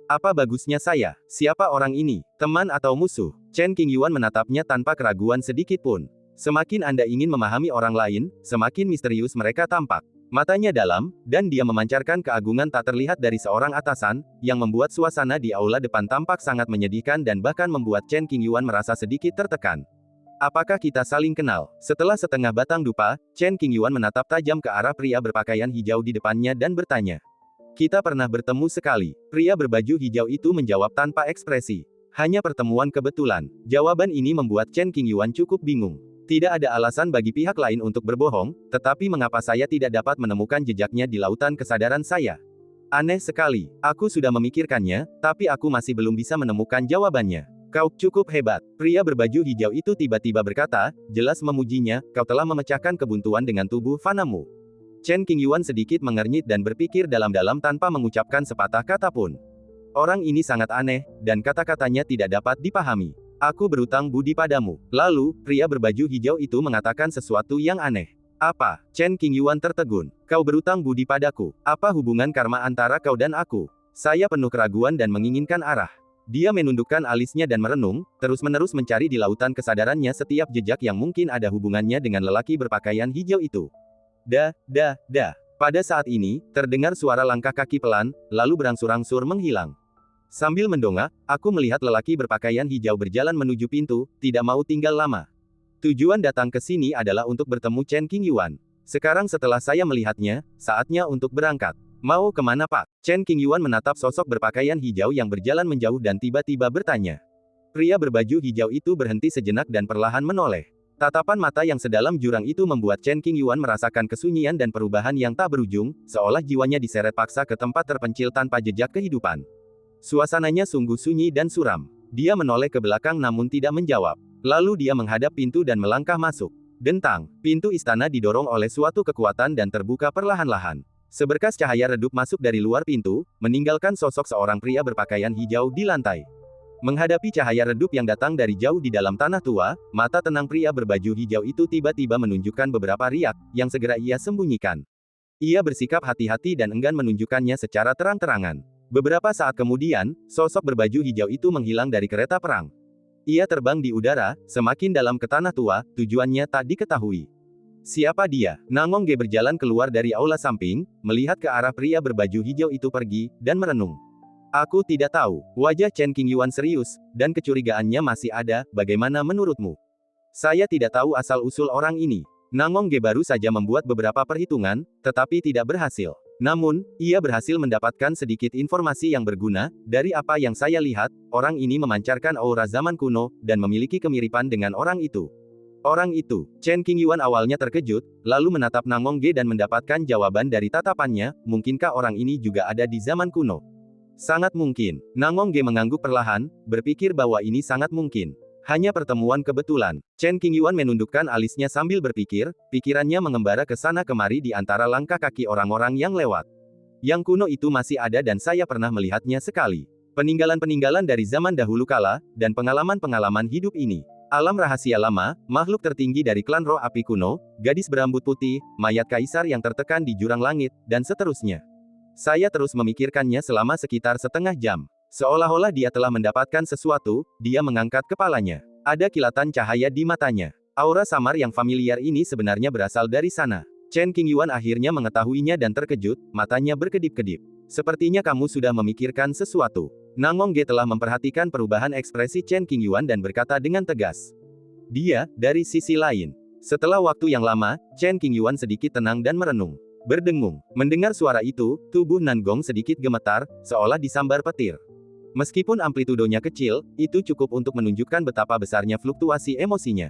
Apa bagusnya saya? Siapa orang ini? Teman atau musuh? Chen Qingyuan menatapnya tanpa keraguan sedikit pun. Semakin Anda ingin memahami orang lain, semakin misterius mereka tampak. Matanya dalam, dan dia memancarkan keagungan tak terlihat dari seorang atasan, yang membuat suasana di aula depan tampak sangat menyedihkan dan bahkan membuat Chen Qingyuan merasa sedikit tertekan. Apakah kita saling kenal? Setelah setengah batang dupa, Chen Qingyuan menatap tajam ke arah pria berpakaian hijau di depannya dan bertanya. Kita pernah bertemu sekali. Pria berbaju hijau itu menjawab tanpa ekspresi. Hanya pertemuan kebetulan. Jawaban ini membuat Chen Qingyuan cukup bingung. Tidak ada alasan bagi pihak lain untuk berbohong, tetapi mengapa saya tidak dapat menemukan jejaknya di lautan kesadaran saya? Aneh sekali. Aku sudah memikirkannya, tapi aku masih belum bisa menemukan jawabannya. Kau cukup hebat. Pria berbaju hijau itu tiba-tiba berkata, jelas memujinya, kau telah memecahkan kebuntuan dengan tubuh fanamu. Chen Qingyuan sedikit mengernyit dan berpikir dalam-dalam tanpa mengucapkan sepatah kata pun. Orang ini sangat aneh, dan kata-katanya tidak dapat dipahami. Aku berutang budi padamu. Lalu, pria berbaju hijau itu mengatakan sesuatu yang aneh. Apa? Chen Qingyuan tertegun. Kau berutang budi padaku. Apa hubungan karma antara kau dan aku? Saya penuh keraguan dan menginginkan arah. Dia menundukkan alisnya dan merenung, terus-menerus mencari di lautan kesadarannya setiap jejak yang mungkin ada hubungannya dengan lelaki berpakaian hijau itu. Pada saat ini, terdengar suara langkah kaki pelan, lalu berangsur-angsur menghilang. Sambil mendongak, aku melihat lelaki berpakaian hijau berjalan menuju pintu, tidak mau tinggal lama. Tujuan datang ke sini adalah untuk bertemu Chen Qingyuan. Sekarang setelah saya melihatnya, saatnya untuk berangkat. Mau kemana Pak? Chen Qingyuan menatap sosok berpakaian hijau yang berjalan menjauh dan tiba-tiba bertanya. Pria berbaju hijau itu berhenti sejenak dan perlahan menoleh. Tatapan mata yang sedalam jurang itu membuat Chen Qingyuan merasakan kesunyian dan perubahan yang tak berujung, seolah jiwanya diseret paksa ke tempat terpencil tanpa jejak kehidupan. Suasananya sungguh sunyi dan suram. Dia menoleh ke belakang namun tidak menjawab. Lalu dia menghadap pintu dan melangkah masuk. Dentang, pintu istana didorong oleh suatu kekuatan dan terbuka perlahan-lahan. Seberkas cahaya redup masuk dari luar pintu, meninggalkan sosok seorang pria berpakaian hijau di lantai. Menghadapi cahaya redup yang datang dari jauh di dalam tanah tua, mata tenang pria berbaju hijau itu tiba-tiba menunjukkan beberapa riak, yang segera ia sembunyikan. Ia bersikap hati-hati dan enggan menunjukkannya secara terang-terangan. Beberapa saat kemudian, sosok berbaju hijau itu menghilang dari kereta perang. Ia terbang di udara, semakin dalam ke tanah tua, tujuannya tak diketahui. Siapa dia? Nangong Ge berjalan keluar dari aula samping, melihat ke arah pria berbaju hijau itu pergi, dan merenung. Aku tidak tahu. Wajah Chen Qingyuan serius, dan kecurigaannya masih ada, bagaimana menurutmu? Saya tidak tahu asal-usul orang ini. Nangong Ge baru saja membuat beberapa perhitungan, tetapi tidak berhasil. Namun, ia berhasil mendapatkan sedikit informasi yang berguna. Dari apa yang saya lihat, orang ini memancarkan aura zaman kuno, dan memiliki kemiripan dengan orang itu. Orang itu, Chen Qingyuan awalnya terkejut, lalu menatap Nangong Ge dan mendapatkan jawaban dari tatapannya, mungkinkah orang ini juga ada di zaman kuno? Sangat mungkin. Nangong Ge mengangguk perlahan, berpikir bahwa ini sangat mungkin. Hanya pertemuan kebetulan. Chen Qingyuan menundukkan alisnya sambil berpikir, pikirannya mengembara ke sana kemari di antara langkah kaki orang-orang yang lewat. Yang kuno itu masih ada dan saya pernah melihatnya sekali. Peninggalan-peninggalan dari zaman dahulu kala, dan pengalaman-pengalaman hidup ini. Alam rahasia lama, makhluk tertinggi dari klan roh api kuno, gadis berambut putih, mayat kaisar yang tertekan di jurang langit, dan seterusnya. Saya terus memikirkannya selama sekitar setengah jam. Seolah-olah dia telah mendapatkan sesuatu, dia mengangkat kepalanya. Ada kilatan cahaya di matanya. Aura samar yang familiar ini sebenarnya berasal dari sana. Chen Qingyuan akhirnya mengetahuinya dan terkejut, matanya berkedip-kedip. Sepertinya kamu sudah memikirkan sesuatu. Nangong Ge telah memperhatikan perubahan ekspresi Chen Qingyuan dan berkata dengan tegas. Dia, dari sisi lain. Setelah waktu yang lama, Chen Qingyuan sedikit tenang dan merenung. Berdengung. Mendengar suara itu, tubuh Nangong sedikit gemetar, seolah disambar petir. Meskipun amplitudonya kecil, itu cukup untuk menunjukkan betapa besarnya fluktuasi emosinya.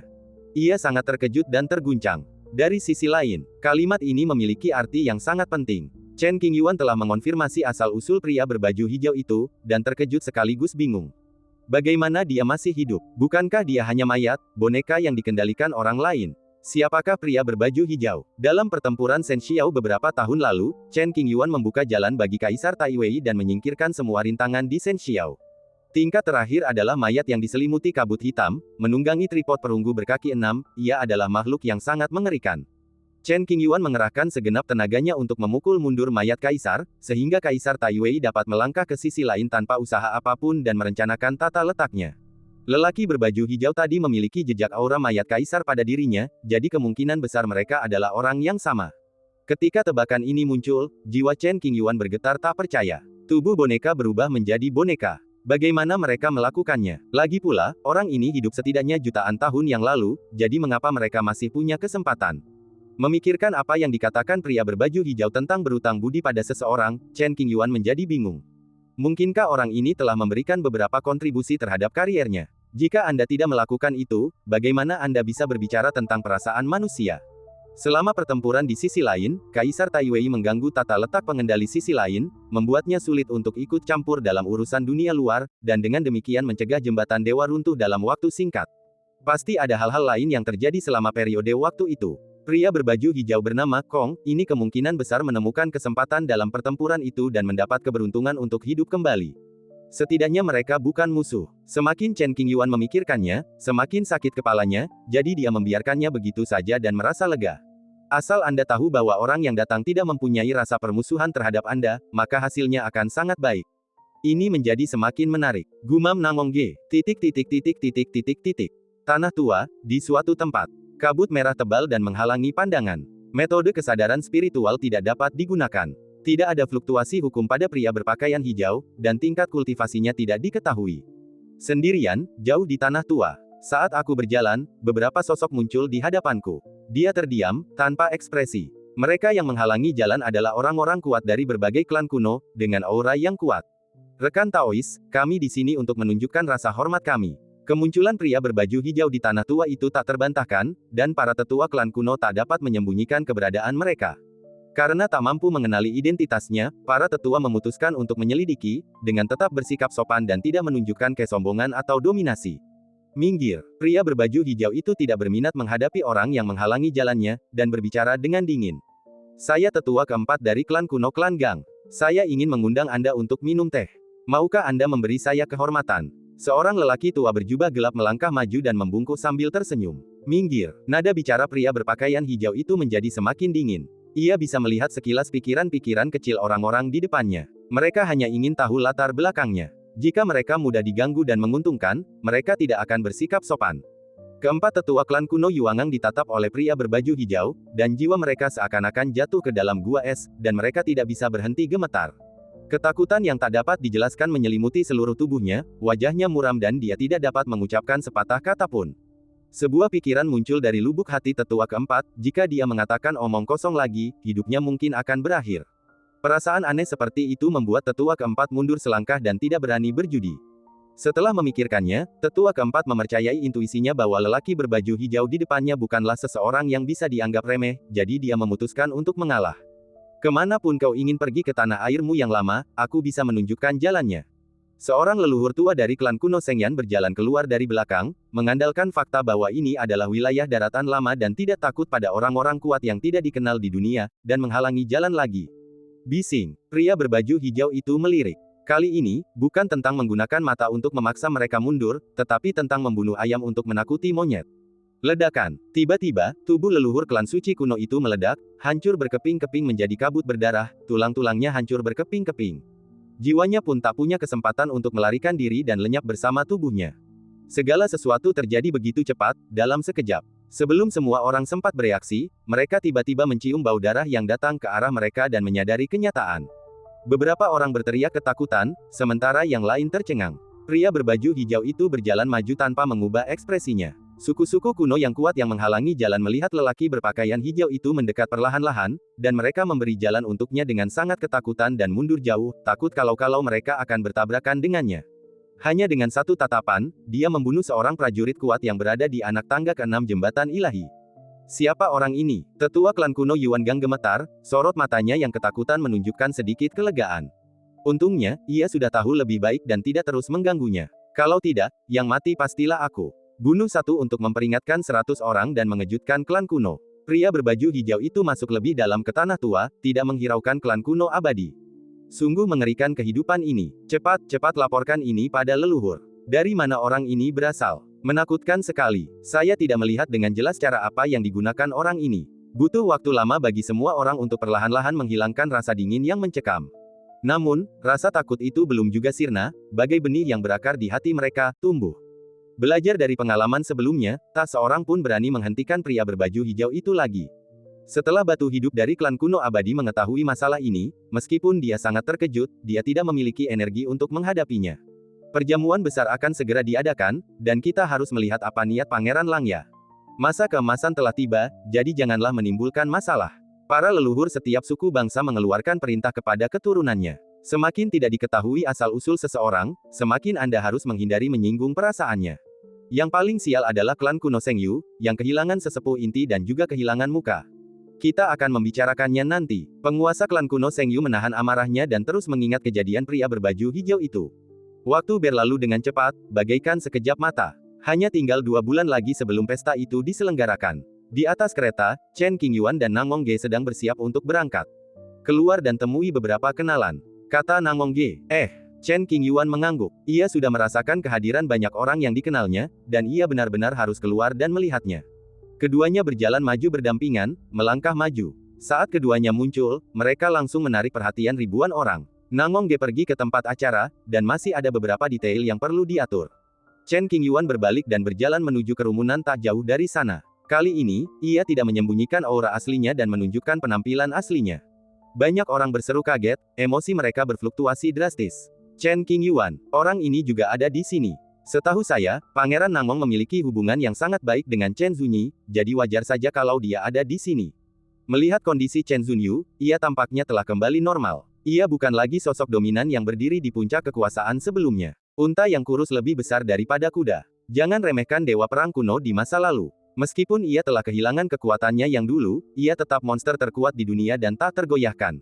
Ia sangat terkejut dan terguncang. Dari sisi lain, kalimat ini memiliki arti yang sangat penting. Chen Qingyuan telah mengonfirmasi asal-usul pria berbaju hijau itu, dan terkejut sekaligus bingung. Bagaimana dia masih hidup? Bukankah dia hanya mayat, boneka yang dikendalikan orang lain? Siapakah pria berbaju hijau? Dalam pertempuran Shen Xiao beberapa tahun lalu, Chen Qingyuan membuka jalan bagi Kaisar Taiwei dan menyingkirkan semua rintangan di Shen Xiao. Tingkat terakhir adalah mayat yang diselimuti kabut hitam, menunggangi tripod perunggu berkaki 6, ia adalah makhluk yang sangat mengerikan. Chen Qingyuan mengerahkan segenap tenaganya untuk memukul mundur mayat kaisar, sehingga Kaisar Taiwei dapat melangkah ke sisi lain tanpa usaha apapun dan merencanakan tata letaknya. Lelaki berbaju hijau tadi memiliki jejak aura mayat kaisar pada dirinya, jadi kemungkinan besar mereka adalah orang yang sama. Ketika tebakan ini muncul, jiwa Chen Qingyuan bergetar tak percaya. Tubuh boneka berubah menjadi boneka. Bagaimana mereka melakukannya? Lagi pula, orang ini hidup setidaknya jutaan tahun yang lalu, jadi mengapa mereka masih punya kesempatan? Memikirkan apa yang dikatakan pria berbaju hijau tentang berutang budi pada seseorang, Chen Qingyuan menjadi bingung. Mungkinkah orang ini telah memberikan beberapa kontribusi terhadap kariernya? Jika Anda tidak melakukan itu, bagaimana Anda bisa berbicara tentang perasaan manusia? Selama pertempuran di sisi lain, Kaisar Taiwei mengganggu tata letak pengendali sisi lain, membuatnya sulit untuk ikut campur dalam urusan dunia luar, dan dengan demikian mencegah jembatan dewa runtuh dalam waktu singkat. Pasti ada hal-hal lain yang terjadi selama periode waktu itu. Pria berbaju hijau bernama Kong, ini kemungkinan besar menemukan kesempatan dalam pertempuran itu dan mendapat keberuntungan untuk hidup kembali. Setidaknya mereka bukan musuh. Semakin Chen Qingyuan memikirkannya, semakin sakit kepalanya, jadi dia membiarkannya begitu saja dan merasa lega. Asal Anda tahu bahwa orang yang datang tidak mempunyai rasa permusuhan terhadap Anda, maka hasilnya akan sangat baik. Ini menjadi semakin menarik. Gumam Nangong G. Tanah tua, di suatu tempat. Kabut merah tebal dan menghalangi pandangan. Metode kesadaran spiritual tidak dapat digunakan. Tidak ada fluktuasi hukum pada pria berpakaian hijau, dan tingkat kultivasinya tidak diketahui. Sendirian, jauh di tanah tua. Saat aku berjalan, beberapa sosok muncul di hadapanku. Dia terdiam, tanpa ekspresi. Mereka yang menghalangi jalan adalah orang-orang kuat dari berbagai klan kuno, dengan aura yang kuat. Rekan Taois, kami di sini untuk menunjukkan rasa hormat kami. Kemunculan pria berbaju hijau di tanah tua itu tak terbantahkan, dan para tetua klan kuno tak dapat menyembunyikan keberadaan mereka. Karena tak mampu mengenali identitasnya, para tetua memutuskan untuk menyelidiki, dengan tetap bersikap sopan dan tidak menunjukkan kesombongan atau dominasi. Minggir, pria berbaju hijau itu tidak berminat menghadapi orang yang menghalangi jalannya, dan berbicara dengan dingin. Saya tetua keempat dari klan kuno klan Gang. Saya ingin mengundang Anda untuk minum teh. Maukah Anda memberi saya kehormatan? Seorang lelaki tua berjubah gelap melangkah maju dan membungkuk sambil tersenyum. Minggir, nada bicara pria berpakaian hijau itu menjadi semakin dingin. Ia bisa melihat sekilas pikiran-pikiran kecil orang-orang di depannya. Mereka hanya ingin tahu latar belakangnya. Jika mereka mudah diganggu dan menguntungkan, mereka tidak akan bersikap sopan. Keempat tetua klan kuno Yuangang ditatap oleh pria berbaju hijau, dan jiwa mereka seakan-akan jatuh ke dalam gua es, dan mereka tidak bisa berhenti gemetar. Ketakutan yang tak dapat dijelaskan menyelimuti seluruh tubuhnya, wajahnya muram dan dia tidak dapat mengucapkan sepatah kata pun. Sebuah pikiran muncul dari lubuk hati tetua keempat, jika dia mengatakan omong kosong lagi, hidupnya mungkin akan berakhir. Perasaan aneh seperti itu membuat tetua keempat mundur selangkah dan tidak berani berjudi. Setelah memikirkannya, tetua keempat mempercayai intuisinya bahwa lelaki berbaju hijau di depannya bukanlah seseorang yang bisa dianggap remeh, jadi dia memutuskan untuk mengalah. Kemanapun kau ingin pergi ke tanah airmu yang lama, aku bisa menunjukkan jalannya. Seorang leluhur tua dari klan kuno Sengyan berjalan keluar dari belakang, mengandalkan fakta bahwa ini adalah wilayah daratan lama dan tidak takut pada orang-orang kuat yang tidak dikenal di dunia, dan menghalangi jalan lagi. Bising, pria berbaju hijau itu melirik. Kali ini, bukan tentang menggunakan mata untuk memaksa mereka mundur, tetapi tentang membunuh ayam untuk menakuti monyet. Ledakan. Tiba-tiba, tubuh leluhur klan suci kuno itu meledak, hancur berkeping-keping menjadi kabut berdarah, tulang-tulangnya hancur berkeping-keping. Jiwanya pun tak punya kesempatan untuk melarikan diri dan lenyap bersama tubuhnya. Segala sesuatu terjadi begitu cepat, dalam sekejap. Sebelum semua orang sempat bereaksi, mereka tiba-tiba mencium bau darah yang datang ke arah mereka dan menyadari kenyataan. Beberapa orang berteriak ketakutan, sementara yang lain tercengang. Pria berbaju hijau itu berjalan maju tanpa mengubah ekspresinya. Suku-suku kuno yang kuat yang menghalangi jalan melihat lelaki berpakaian hijau itu mendekat perlahan-lahan, dan mereka memberi jalan untuknya dengan sangat ketakutan dan mundur jauh, takut kalau-kalau mereka akan bertabrakan dengannya. Hanya dengan satu tatapan, dia membunuh seorang prajurit kuat yang berada di anak tangga ke-6 jembatan ilahi. Siapa orang ini? Tetua klan kuno Yuan Gang gemetar, sorot matanya yang ketakutan menunjukkan sedikit kelegaan. Untungnya, ia sudah tahu lebih baik dan tidak terus mengganggunya. Kalau tidak, yang mati pastilah aku. Bunuh satu untuk memperingatkan 100 orang dan mengejutkan klan kuno. Pria berbaju hijau itu masuk lebih dalam ke tanah tua, tidak menghiraukan klan kuno abadi. Sungguh mengerikan kehidupan ini. Cepat laporkan ini pada leluhur. Dari mana orang ini berasal? Menakutkan sekali. Saya tidak melihat dengan jelas cara apa yang digunakan orang ini. Butuh waktu lama bagi semua orang untuk perlahan-lahan menghilangkan rasa dingin yang mencekam. Namun, rasa takut itu belum juga sirna, bagai benih yang berakar di hati mereka, tumbuh. Belajar dari pengalaman sebelumnya, tak seorang pun berani menghentikan pria berbaju hijau itu lagi. Setelah batu hidup dari klan kuno abadi mengetahui masalah ini, meskipun dia sangat terkejut, dia tidak memiliki energi untuk menghadapinya. Perjamuan besar akan segera diadakan, dan kita harus melihat apa niat Pangeran Langya. Masa keemasan telah tiba, jadi janganlah menimbulkan masalah. Para leluhur setiap suku bangsa mengeluarkan perintah kepada keturunannya. Semakin tidak diketahui asal-usul seseorang, semakin Anda harus menghindari menyinggung perasaannya. Yang paling sial adalah klan kuno Sengyu, yang kehilangan sesepuh inti dan juga kehilangan muka. Kita akan membicarakannya nanti. Penguasa klan kuno Sengyu menahan amarahnya dan terus mengingat kejadian pria berbaju hijau itu. Waktu berlalu dengan cepat, bagaikan sekejap mata. Hanya tinggal 2 bulan lagi sebelum pesta itu diselenggarakan. Di atas kereta, Chen Qingyuan dan Nangongge sedang bersiap untuk berangkat. Keluar dan temui beberapa kenalan, kata Nangongge. Chen Qingyuan mengangguk. Ia sudah merasakan kehadiran banyak orang yang dikenalnya, dan ia benar-benar harus keluar dan melihatnya. Keduanya berjalan maju berdampingan, melangkah maju. Saat keduanya muncul, mereka langsung menarik perhatian ribuan orang. Nangongge pergi ke tempat acara, dan masih ada beberapa detail yang perlu diatur. Chen Qingyuan berbalik dan berjalan menuju kerumunan tak jauh dari sana. Kali ini, ia tidak menyembunyikan aura aslinya dan menunjukkan penampilan aslinya. Banyak orang berseru kaget, emosi mereka berfluktuasi drastis. Chen Qingyuan, orang ini juga ada di sini. Setahu saya, Pangeran Nangong memiliki hubungan yang sangat baik dengan Chen Zunyi, jadi wajar saja kalau dia ada di sini. Melihat kondisi Chen Zunyu, ia tampaknya telah kembali normal. Ia bukan lagi sosok dominan yang berdiri di puncak kekuasaan sebelumnya. Unta yang kurus lebih besar daripada kuda. Jangan remehkan dewa perang kuno di masa lalu. Meskipun ia telah kehilangan kekuatannya yang dulu, ia tetap monster terkuat di dunia dan tak tergoyahkan.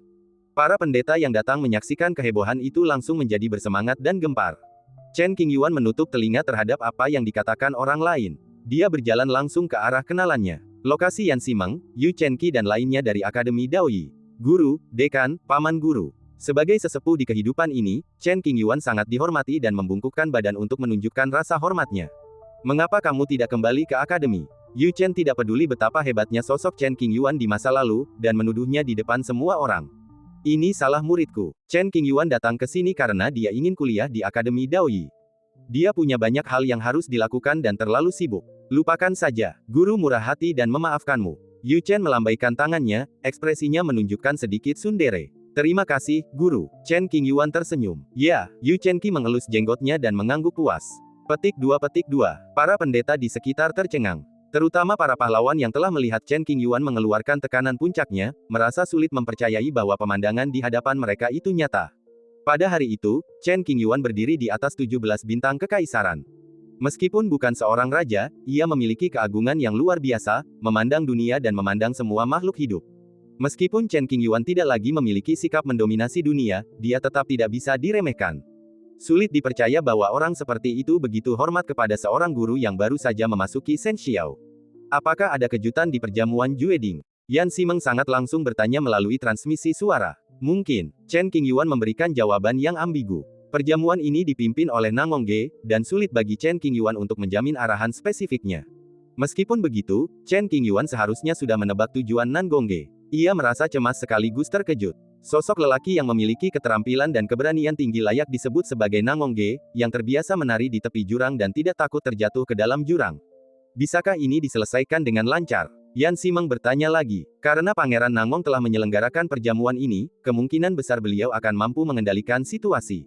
Para pendeta yang datang menyaksikan kehebohan itu langsung menjadi bersemangat dan gempar. Chen Qingyuan menutup telinga terhadap apa yang dikatakan orang lain. Dia berjalan langsung ke arah kenalannya. Lokasi Yan Simeng, Yu Chenqi dan lainnya dari Akademi Daoyi. Guru, dekan, paman guru. Sebagai sesepuh di kehidupan ini, Chen Qingyuan sangat dihormati dan membungkukkan badan untuk menunjukkan rasa hormatnya. Mengapa kamu tidak kembali ke akademi? Yu Chen tidak peduli betapa hebatnya sosok Chen Qingyuan di masa lalu, dan menuduhnya di depan semua orang. Ini salah muridku. Chen Qingyuan datang ke sini karena dia ingin kuliah di Akademi Daoyi. Dia punya banyak hal yang harus dilakukan dan terlalu sibuk. Lupakan saja, guru murah hati dan memaafkanmu. Yu Chen melambaikan tangannya, ekspresinya menunjukkan sedikit tsundere. Terima kasih, guru. Chen Qingyuan tersenyum. Ya, Yu Chenqi mengelus jenggotnya dan mengangguk puas. Petik 2. Para pendeta di sekitar tercengang. Terutama para pahlawan yang telah melihat Chen Qingyuan mengeluarkan tekanan puncaknya, merasa sulit mempercayai bahwa pemandangan di hadapan mereka itu nyata. Pada hari itu, Chen Qingyuan berdiri di atas 17 bintang kekaisaran. Meskipun bukan seorang raja, ia memiliki keagungan yang luar biasa, memandang dunia dan memandang semua makhluk hidup. Meskipun Chen Qingyuan tidak lagi memiliki sikap mendominasi dunia, dia tetap tidak bisa diremehkan. Sulit dipercaya bahwa orang seperti itu begitu hormat kepada seorang guru yang baru saja memasuki Senxiao. Apakah ada kejutan di perjamuan Jueding? Yan Simeng sangat langsung bertanya melalui transmisi suara. Mungkin, Chen Qingyuan memberikan jawaban yang ambigu. Perjamuan ini dipimpin oleh Nangongge, dan sulit bagi Chen Qingyuan untuk menjamin arahan spesifiknya. Meskipun begitu, Chen Qingyuan seharusnya sudah menebak tujuan Nangongge. Ia merasa cemas sekaligus terkejut. Sosok lelaki yang memiliki keterampilan dan keberanian tinggi layak disebut sebagai Nangongge, yang terbiasa menari di tepi jurang dan tidak takut terjatuh ke dalam jurang. Bisakah ini diselesaikan dengan lancar? Yan Simeng bertanya lagi. Karena Pangeran Nangong telah menyelenggarakan perjamuan ini, kemungkinan besar beliau akan mampu mengendalikan situasi.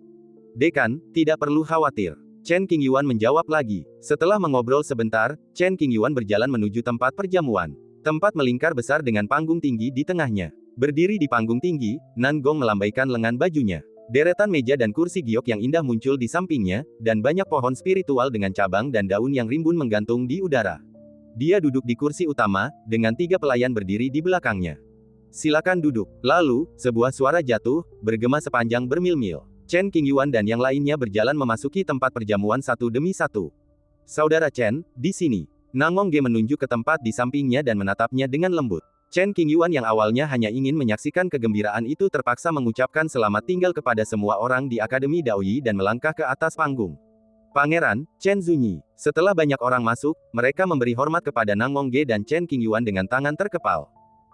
Dekan, tidak perlu khawatir. Chen Qingyuan menjawab lagi. Setelah mengobrol sebentar, Chen Qingyuan berjalan menuju tempat perjamuan. Tempat melingkar besar dengan panggung tinggi di tengahnya. Berdiri di panggung tinggi, Nangong melambaikan lengan bajunya. Deretan meja dan kursi giok yang indah muncul di sampingnya, dan banyak pohon spiritual dengan cabang dan daun yang rimbun menggantung di udara. Dia duduk di kursi utama, dengan 3 pelayan berdiri di belakangnya. Silakan duduk. Lalu, sebuah suara jatuh, bergema sepanjang bermil-mil. Chen Qingyuan dan yang lainnya berjalan memasuki tempat perjamuan satu demi satu. Saudara Chen, di sini. Nangongge menunjuk ke tempat di sampingnya dan menatapnya dengan lembut. Chen Qingyuan yang awalnya hanya ingin menyaksikan kegembiraan itu terpaksa mengucapkan selamat tinggal kepada semua orang di Akademi Daoyi dan melangkah ke atas panggung. Pangeran, Chen Zunyi. Setelah banyak orang masuk, mereka memberi hormat kepada Nangongge dan Chen Qingyuan dengan tangan terkepal.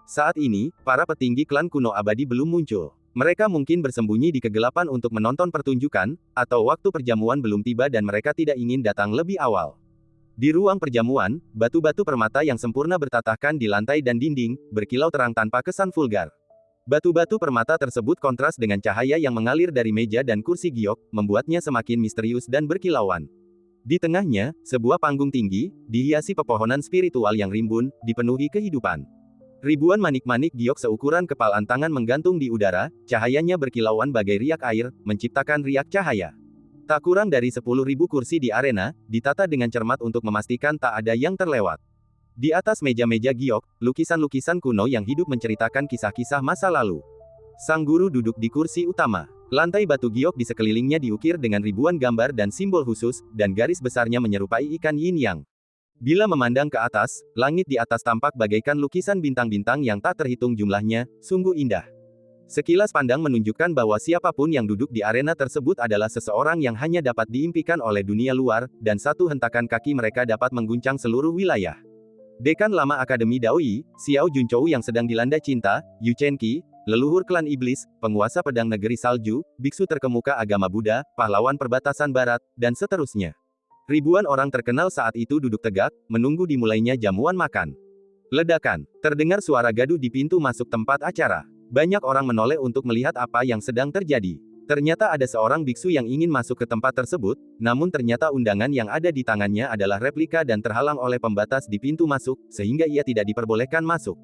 Saat ini, para petinggi klan kuno abadi belum muncul. Mereka mungkin bersembunyi di kegelapan untuk menonton pertunjukan, atau waktu perjamuan belum tiba dan mereka tidak ingin datang lebih awal. Di ruang perjamuan, batu-batu permata yang sempurna bertatahkan di lantai dan dinding, berkilau terang tanpa kesan vulgar. Batu-batu permata tersebut kontras dengan cahaya yang mengalir dari meja dan kursi giok, membuatnya semakin misterius dan berkilauan. Di tengahnya, sebuah panggung tinggi, dihiasi pepohonan spiritual yang rimbun, dipenuhi kehidupan. Ribuan manik-manik giok seukuran kepalan tangan menggantung di udara, cahayanya berkilauan bagai riak air, menciptakan riak cahaya. Tak kurang dari 10.000 kursi di arena, ditata dengan cermat untuk memastikan tak ada yang terlewat. Di atas meja-meja giok, lukisan-lukisan kuno yang hidup menceritakan kisah-kisah masa lalu. Sang guru duduk di kursi utama. Lantai batu giok di sekelilingnya diukir dengan ribuan gambar dan simbol khusus, dan garis besarnya menyerupai ikan yin-yang. Bila memandang ke atas, langit di atas tampak bagaikan lukisan bintang-bintang yang tak terhitung jumlahnya, sungguh indah. Sekilas pandang menunjukkan bahwa siapapun yang duduk di arena tersebut adalah seseorang yang hanya dapat diimpikan oleh dunia luar, dan satu hentakan kaki mereka dapat mengguncang seluruh wilayah. Dekan Lama Akademi Daoyi, Xiao Junchou yang sedang dilanda cinta, Yu Chenqi, leluhur klan iblis, penguasa pedang negeri salju, biksu terkemuka agama Buddha, pahlawan perbatasan barat, dan seterusnya. Ribuan orang terkenal saat itu duduk tegak, menunggu dimulainya jamuan makan. Ledakan. Terdengar suara gaduh di pintu masuk tempat acara. Banyak orang menoleh untuk melihat apa yang sedang terjadi. Ternyata ada seorang biksu yang ingin masuk ke tempat tersebut, namun ternyata undangan yang ada di tangannya adalah replika dan terhalang oleh pembatas di pintu masuk, sehingga ia tidak diperbolehkan masuk.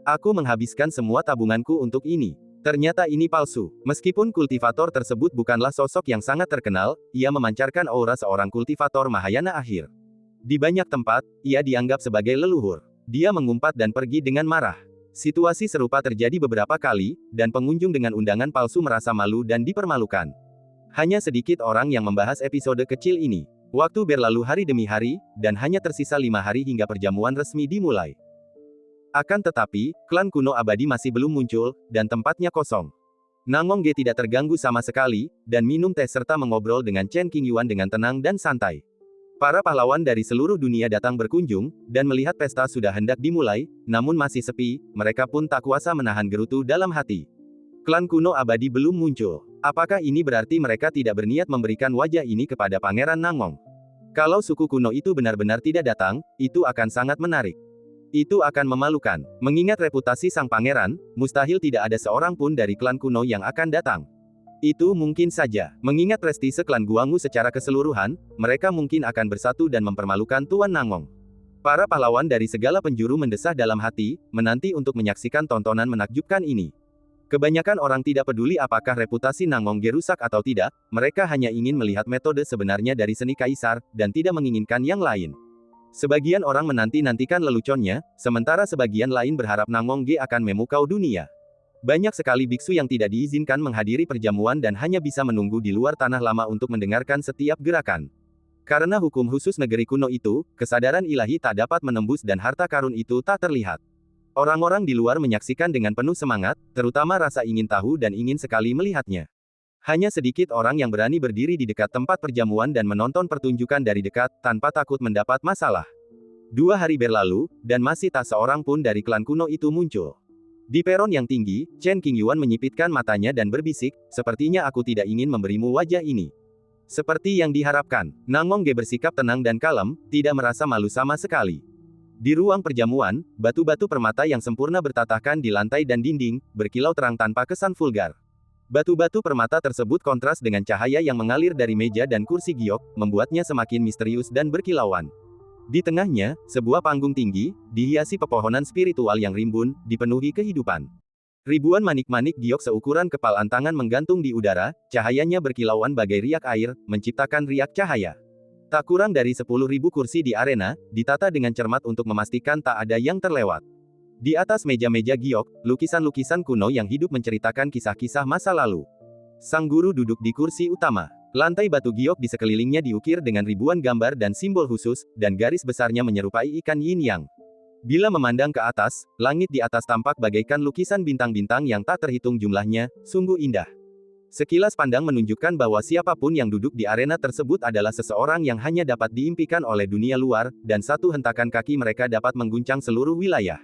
Aku menghabiskan semua tabunganku untuk ini. Ternyata ini palsu. Meskipun kultivator tersebut bukanlah sosok yang sangat terkenal, ia memancarkan aura seorang kultivator Mahayana akhir. Di banyak tempat, ia dianggap sebagai leluhur. Dia mengumpat dan pergi dengan marah. Situasi serupa terjadi beberapa kali, dan pengunjung dengan undangan palsu merasa malu dan dipermalukan. Hanya sedikit orang yang membahas episode kecil ini. Waktu berlalu hari demi hari, dan hanya tersisa 5 hari hingga perjamuan resmi dimulai. Akan tetapi, klan kuno abadi masih belum muncul, dan tempatnya kosong. Nangong Ge tidak terganggu sama sekali, dan minum teh serta mengobrol dengan Chen Qingyuan dengan tenang dan santai. Para pahlawan dari seluruh dunia datang berkunjung, dan melihat pesta sudah hendak dimulai, namun masih sepi, mereka pun tak kuasa menahan gerutu dalam hati. Klan kuno abadi belum muncul. Apakah ini berarti mereka tidak berniat memberikan wajah ini kepada Pangeran Nangong? Kalau suku kuno itu benar-benar tidak datang, itu akan sangat menarik. Itu akan memalukan. Mengingat reputasi sang pangeran, mustahil tidak ada seorang pun dari klan kuno yang akan datang. Itu mungkin saja. Mengingat prestise klan Guangwu secara keseluruhan, mereka mungkin akan bersatu dan mempermalukan Tuan Nangong. Para pahlawan dari segala penjuru mendesah dalam hati, menanti untuk menyaksikan tontonan menakjubkan ini. Kebanyakan orang tidak peduli apakah reputasi Nangong Ge rusak atau tidak, mereka hanya ingin melihat metode sebenarnya dari seni kaisar, dan tidak menginginkan yang lain. Sebagian orang menanti-nantikan leluconnya, sementara sebagian lain berharap Nangong Ge akan memukau dunia. Banyak sekali biksu yang tidak diizinkan menghadiri perjamuan dan hanya bisa menunggu di luar tanah lama untuk mendengarkan setiap gerakan. Karena hukum khusus negeri kuno itu, kesadaran ilahi tak dapat menembus dan harta karun itu tak terlihat. Orang-orang di luar menyaksikan dengan penuh semangat, terutama rasa ingin tahu dan ingin sekali melihatnya. Hanya sedikit orang yang berani berdiri di dekat tempat perjamuan dan menonton pertunjukan dari dekat, tanpa takut mendapat masalah. 2 hari berlalu, dan masih tak seorang pun dari klan kuno itu muncul. Di peron yang tinggi, Chen Qingyuan menyipitkan matanya dan berbisik, sepertinya aku tidak ingin memberimu wajah ini. Seperti yang diharapkan, Nangong Ge bersikap tenang dan kalem, tidak merasa malu sama sekali. Di ruang perjamuan, batu-batu permata yang sempurna bertatahkan di lantai dan dinding, berkilau terang tanpa kesan vulgar. Batu-batu permata tersebut kontras dengan cahaya yang mengalir dari meja dan kursi giok, membuatnya semakin misterius dan berkilauan. Di tengahnya, sebuah panggung tinggi, dihiasi pepohonan spiritual yang rimbun, dipenuhi kehidupan. Ribuan manik-manik giok seukuran kepalan tangan menggantung di udara, cahayanya berkilauan bagai riak air, menciptakan riak cahaya. Tak kurang dari 10.000 kursi di arena, ditata dengan cermat untuk memastikan tak ada yang terlewat. Di atas meja-meja giok, lukisan-lukisan kuno yang hidup menceritakan kisah-kisah masa lalu. Sang guru duduk di kursi utama. Lantai batu giok di sekelilingnya diukir dengan ribuan gambar dan simbol khusus, dan garis besarnya menyerupai ikan yin-yang. Bila memandang ke atas, langit di atas tampak bagaikan lukisan bintang-bintang yang tak terhitung jumlahnya, sungguh indah. Sekilas pandang menunjukkan bahwa siapapun yang duduk di arena tersebut adalah seseorang yang hanya dapat diimpikan oleh dunia luar, dan satu hentakan kaki mereka dapat mengguncang seluruh wilayah.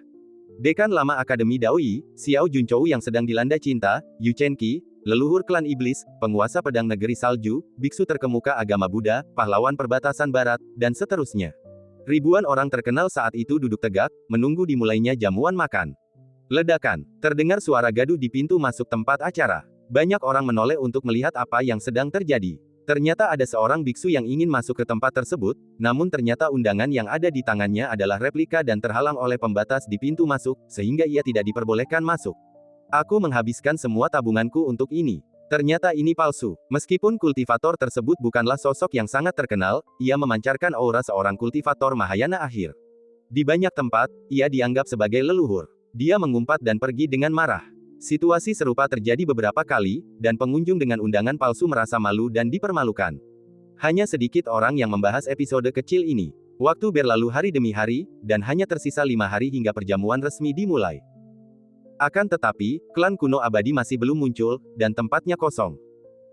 Dekan Lama Akademi Daoyi, Xiao Junchou yang sedang dilanda cinta, Yu Chenqi, leluhur klan iblis, penguasa pedang negeri salju, biksu terkemuka agama Buddha, pahlawan perbatasan barat, dan seterusnya. Ribuan orang terkenal saat itu duduk tegak, menunggu dimulainya jamuan makan. Ledakan. Terdengar suara gaduh di pintu masuk tempat acara. Banyak orang menoleh untuk melihat apa yang sedang terjadi. Ternyata ada seorang biksu yang ingin masuk ke tempat tersebut, namun ternyata undangan yang ada di tangannya adalah replika dan terhalang oleh pembatas di pintu masuk, sehingga ia tidak diperbolehkan masuk. Aku menghabiskan semua tabunganku untuk ini. Ternyata ini palsu. Meskipun kultivator tersebut bukanlah sosok yang sangat terkenal, ia memancarkan aura seorang kultivator Mahayana akhir. Di banyak tempat, ia dianggap sebagai leluhur. Dia mengumpat dan pergi dengan marah. Situasi serupa terjadi beberapa kali, dan pengunjung dengan undangan palsu merasa malu dan dipermalukan. Hanya sedikit orang yang membahas episode kecil ini. Waktu berlalu hari demi hari, dan hanya tersisa 5 hari hingga perjamuan resmi dimulai. Akan tetapi, klan kuno abadi masih belum muncul, dan tempatnya kosong.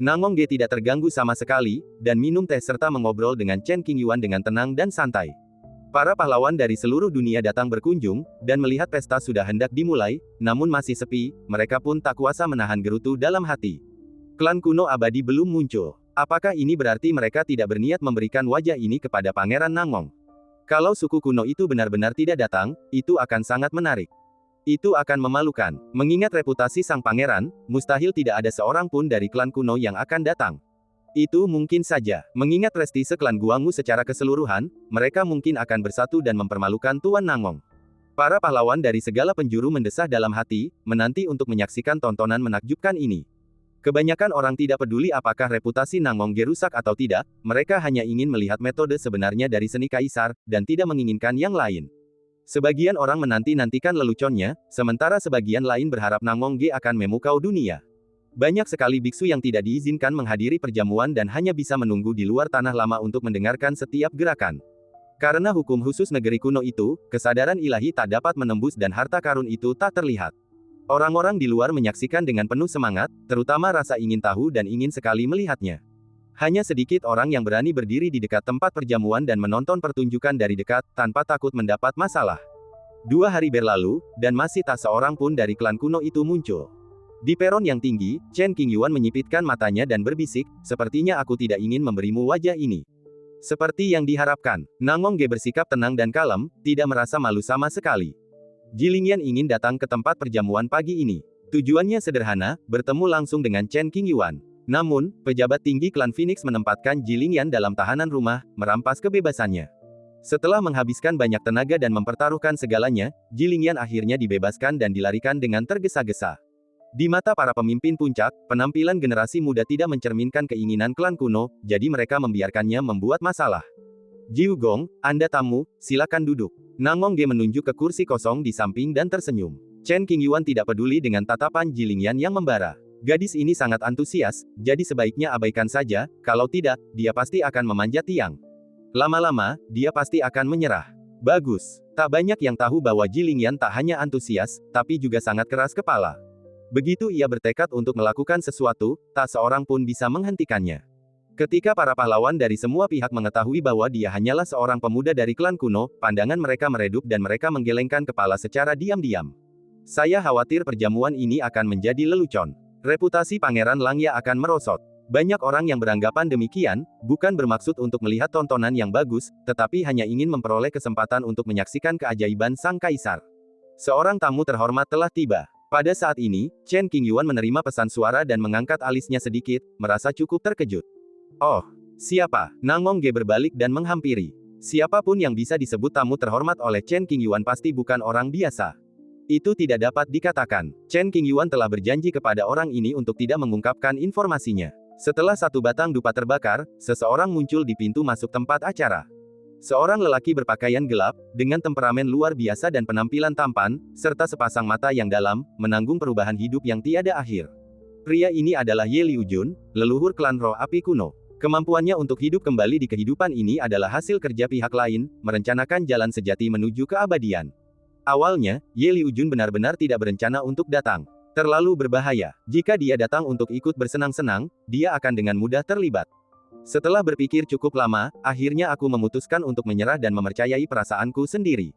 Nangongge tidak terganggu sama sekali, dan minum teh serta mengobrol dengan Chen Qingyuan dengan tenang dan santai. Para pahlawan dari seluruh dunia datang berkunjung, dan melihat pesta sudah hendak dimulai, namun masih sepi, mereka pun tak kuasa menahan gerutu dalam hati. Klan kuno abadi belum muncul. Apakah ini berarti mereka tidak berniat memberikan wajah ini kepada Pangeran Nangong? Kalau suku kuno itu benar-benar tidak datang, itu akan sangat menarik. Itu akan memalukan. Mengingat reputasi sang pangeran, mustahil tidak ada seorang pun dari klan kuno yang akan datang. Itu mungkin saja. Mengingat prestise klan Guangwu secara keseluruhan, mereka mungkin akan bersatu dan mempermalukan Tuan Nangong. Para pahlawan dari segala penjuru mendesah dalam hati, menanti untuk menyaksikan tontonan menakjubkan ini. Kebanyakan orang tidak peduli apakah reputasi Nangongge rusak atau tidak, mereka hanya ingin melihat metode sebenarnya dari seni kaisar, dan tidak menginginkan yang lain. Sebagian orang menanti-nantikan leluconnya, sementara sebagian lain berharap Nangongge akan memukau dunia. Banyak sekali biksu yang tidak diizinkan menghadiri perjamuan dan hanya bisa menunggu di luar tanah lama untuk mendengarkan setiap gerakan. Karena hukum khusus negeri kuno itu, kesadaran ilahi tak dapat menembus dan harta karun itu tak terlihat. Orang-orang di luar menyaksikan dengan penuh semangat, terutama rasa ingin tahu dan ingin sekali melihatnya. Hanya sedikit orang yang berani berdiri di dekat tempat perjamuan dan menonton pertunjukan dari dekat, tanpa takut mendapat masalah. 2 hari berlalu, dan masih tak seorang pun dari klan kuno itu muncul. Di peron yang tinggi, Chen Qingyuan menyipitkan matanya dan berbisik, sepertinya aku tidak ingin memberimu wajah ini. Seperti yang diharapkan, Nangongge bersikap tenang dan kalem, tidak merasa malu sama sekali. Jilingyan ingin datang ke tempat perjamuan pagi ini. Tujuannya sederhana, bertemu langsung dengan Chen Qingyuan. Namun, pejabat tinggi klan Phoenix menempatkan Jilingyan dalam tahanan rumah, merampas kebebasannya. Setelah menghabiskan banyak tenaga dan mempertaruhkan segalanya, Jilingyan akhirnya dibebaskan dan dilarikan dengan tergesa-gesa. Di mata para pemimpin puncak, penampilan generasi muda tidak mencerminkan keinginan klan kuno, jadi mereka membiarkannya membuat masalah. Jiu Gong, Anda tamu, silakan duduk. Nangongge menunjuk ke kursi kosong di samping dan tersenyum. Chen Qingyuan tidak peduli dengan tatapan Jilingyan yang membara. Gadis ini sangat antusias, jadi sebaiknya abaikan saja, kalau tidak, dia pasti akan memanjat tiang. Lama-lama, dia pasti akan menyerah. Bagus. Tak banyak yang tahu bahwa Jilingyan tak hanya antusias, tapi juga sangat keras kepala. Begitu ia bertekad untuk melakukan sesuatu, tak seorang pun bisa menghentikannya. Ketika para pahlawan dari semua pihak mengetahui bahwa dia hanyalah seorang pemuda dari klan kuno, pandangan mereka meredup dan mereka menggelengkan kepala secara diam-diam. Saya khawatir perjamuan ini akan menjadi lelucon. Reputasi Pangeran Langya akan merosot. Banyak orang yang beranggapan demikian, bukan bermaksud untuk melihat tontonan yang bagus, tetapi hanya ingin memperoleh kesempatan untuk menyaksikan keajaiban sang kaisar. Seorang tamu terhormat telah tiba. Pada saat ini, Chen Qingyuan menerima pesan suara dan mengangkat alisnya sedikit, merasa cukup terkejut. Oh, siapa? Nangongge berbalik dan menghampiri. Siapapun yang bisa disebut tamu terhormat oleh Chen Qingyuan pasti bukan orang biasa. Itu tidak dapat dikatakan. Chen Qingyuan telah berjanji kepada orang ini untuk tidak mengungkapkan informasinya. Setelah 1 batang dupa terbakar, seseorang muncul di pintu masuk tempat acara. Seorang lelaki berpakaian gelap, dengan temperamen luar biasa dan penampilan tampan, serta sepasang mata yang dalam, menanggung perubahan hidup yang tiada akhir. Pria ini adalah Ye Liujun, leluhur klan roh api kuno. Kemampuannya untuk hidup kembali di kehidupan ini adalah hasil kerja pihak lain, merencanakan jalan sejati menuju keabadian. Awalnya, Ye Liujun benar-benar tidak berencana untuk datang. Terlalu berbahaya. Jika dia datang untuk ikut bersenang-senang, dia akan dengan mudah terlibat. Setelah berpikir cukup lama, akhirnya aku memutuskan untuk menyerah dan mempercayai perasaanku sendiri.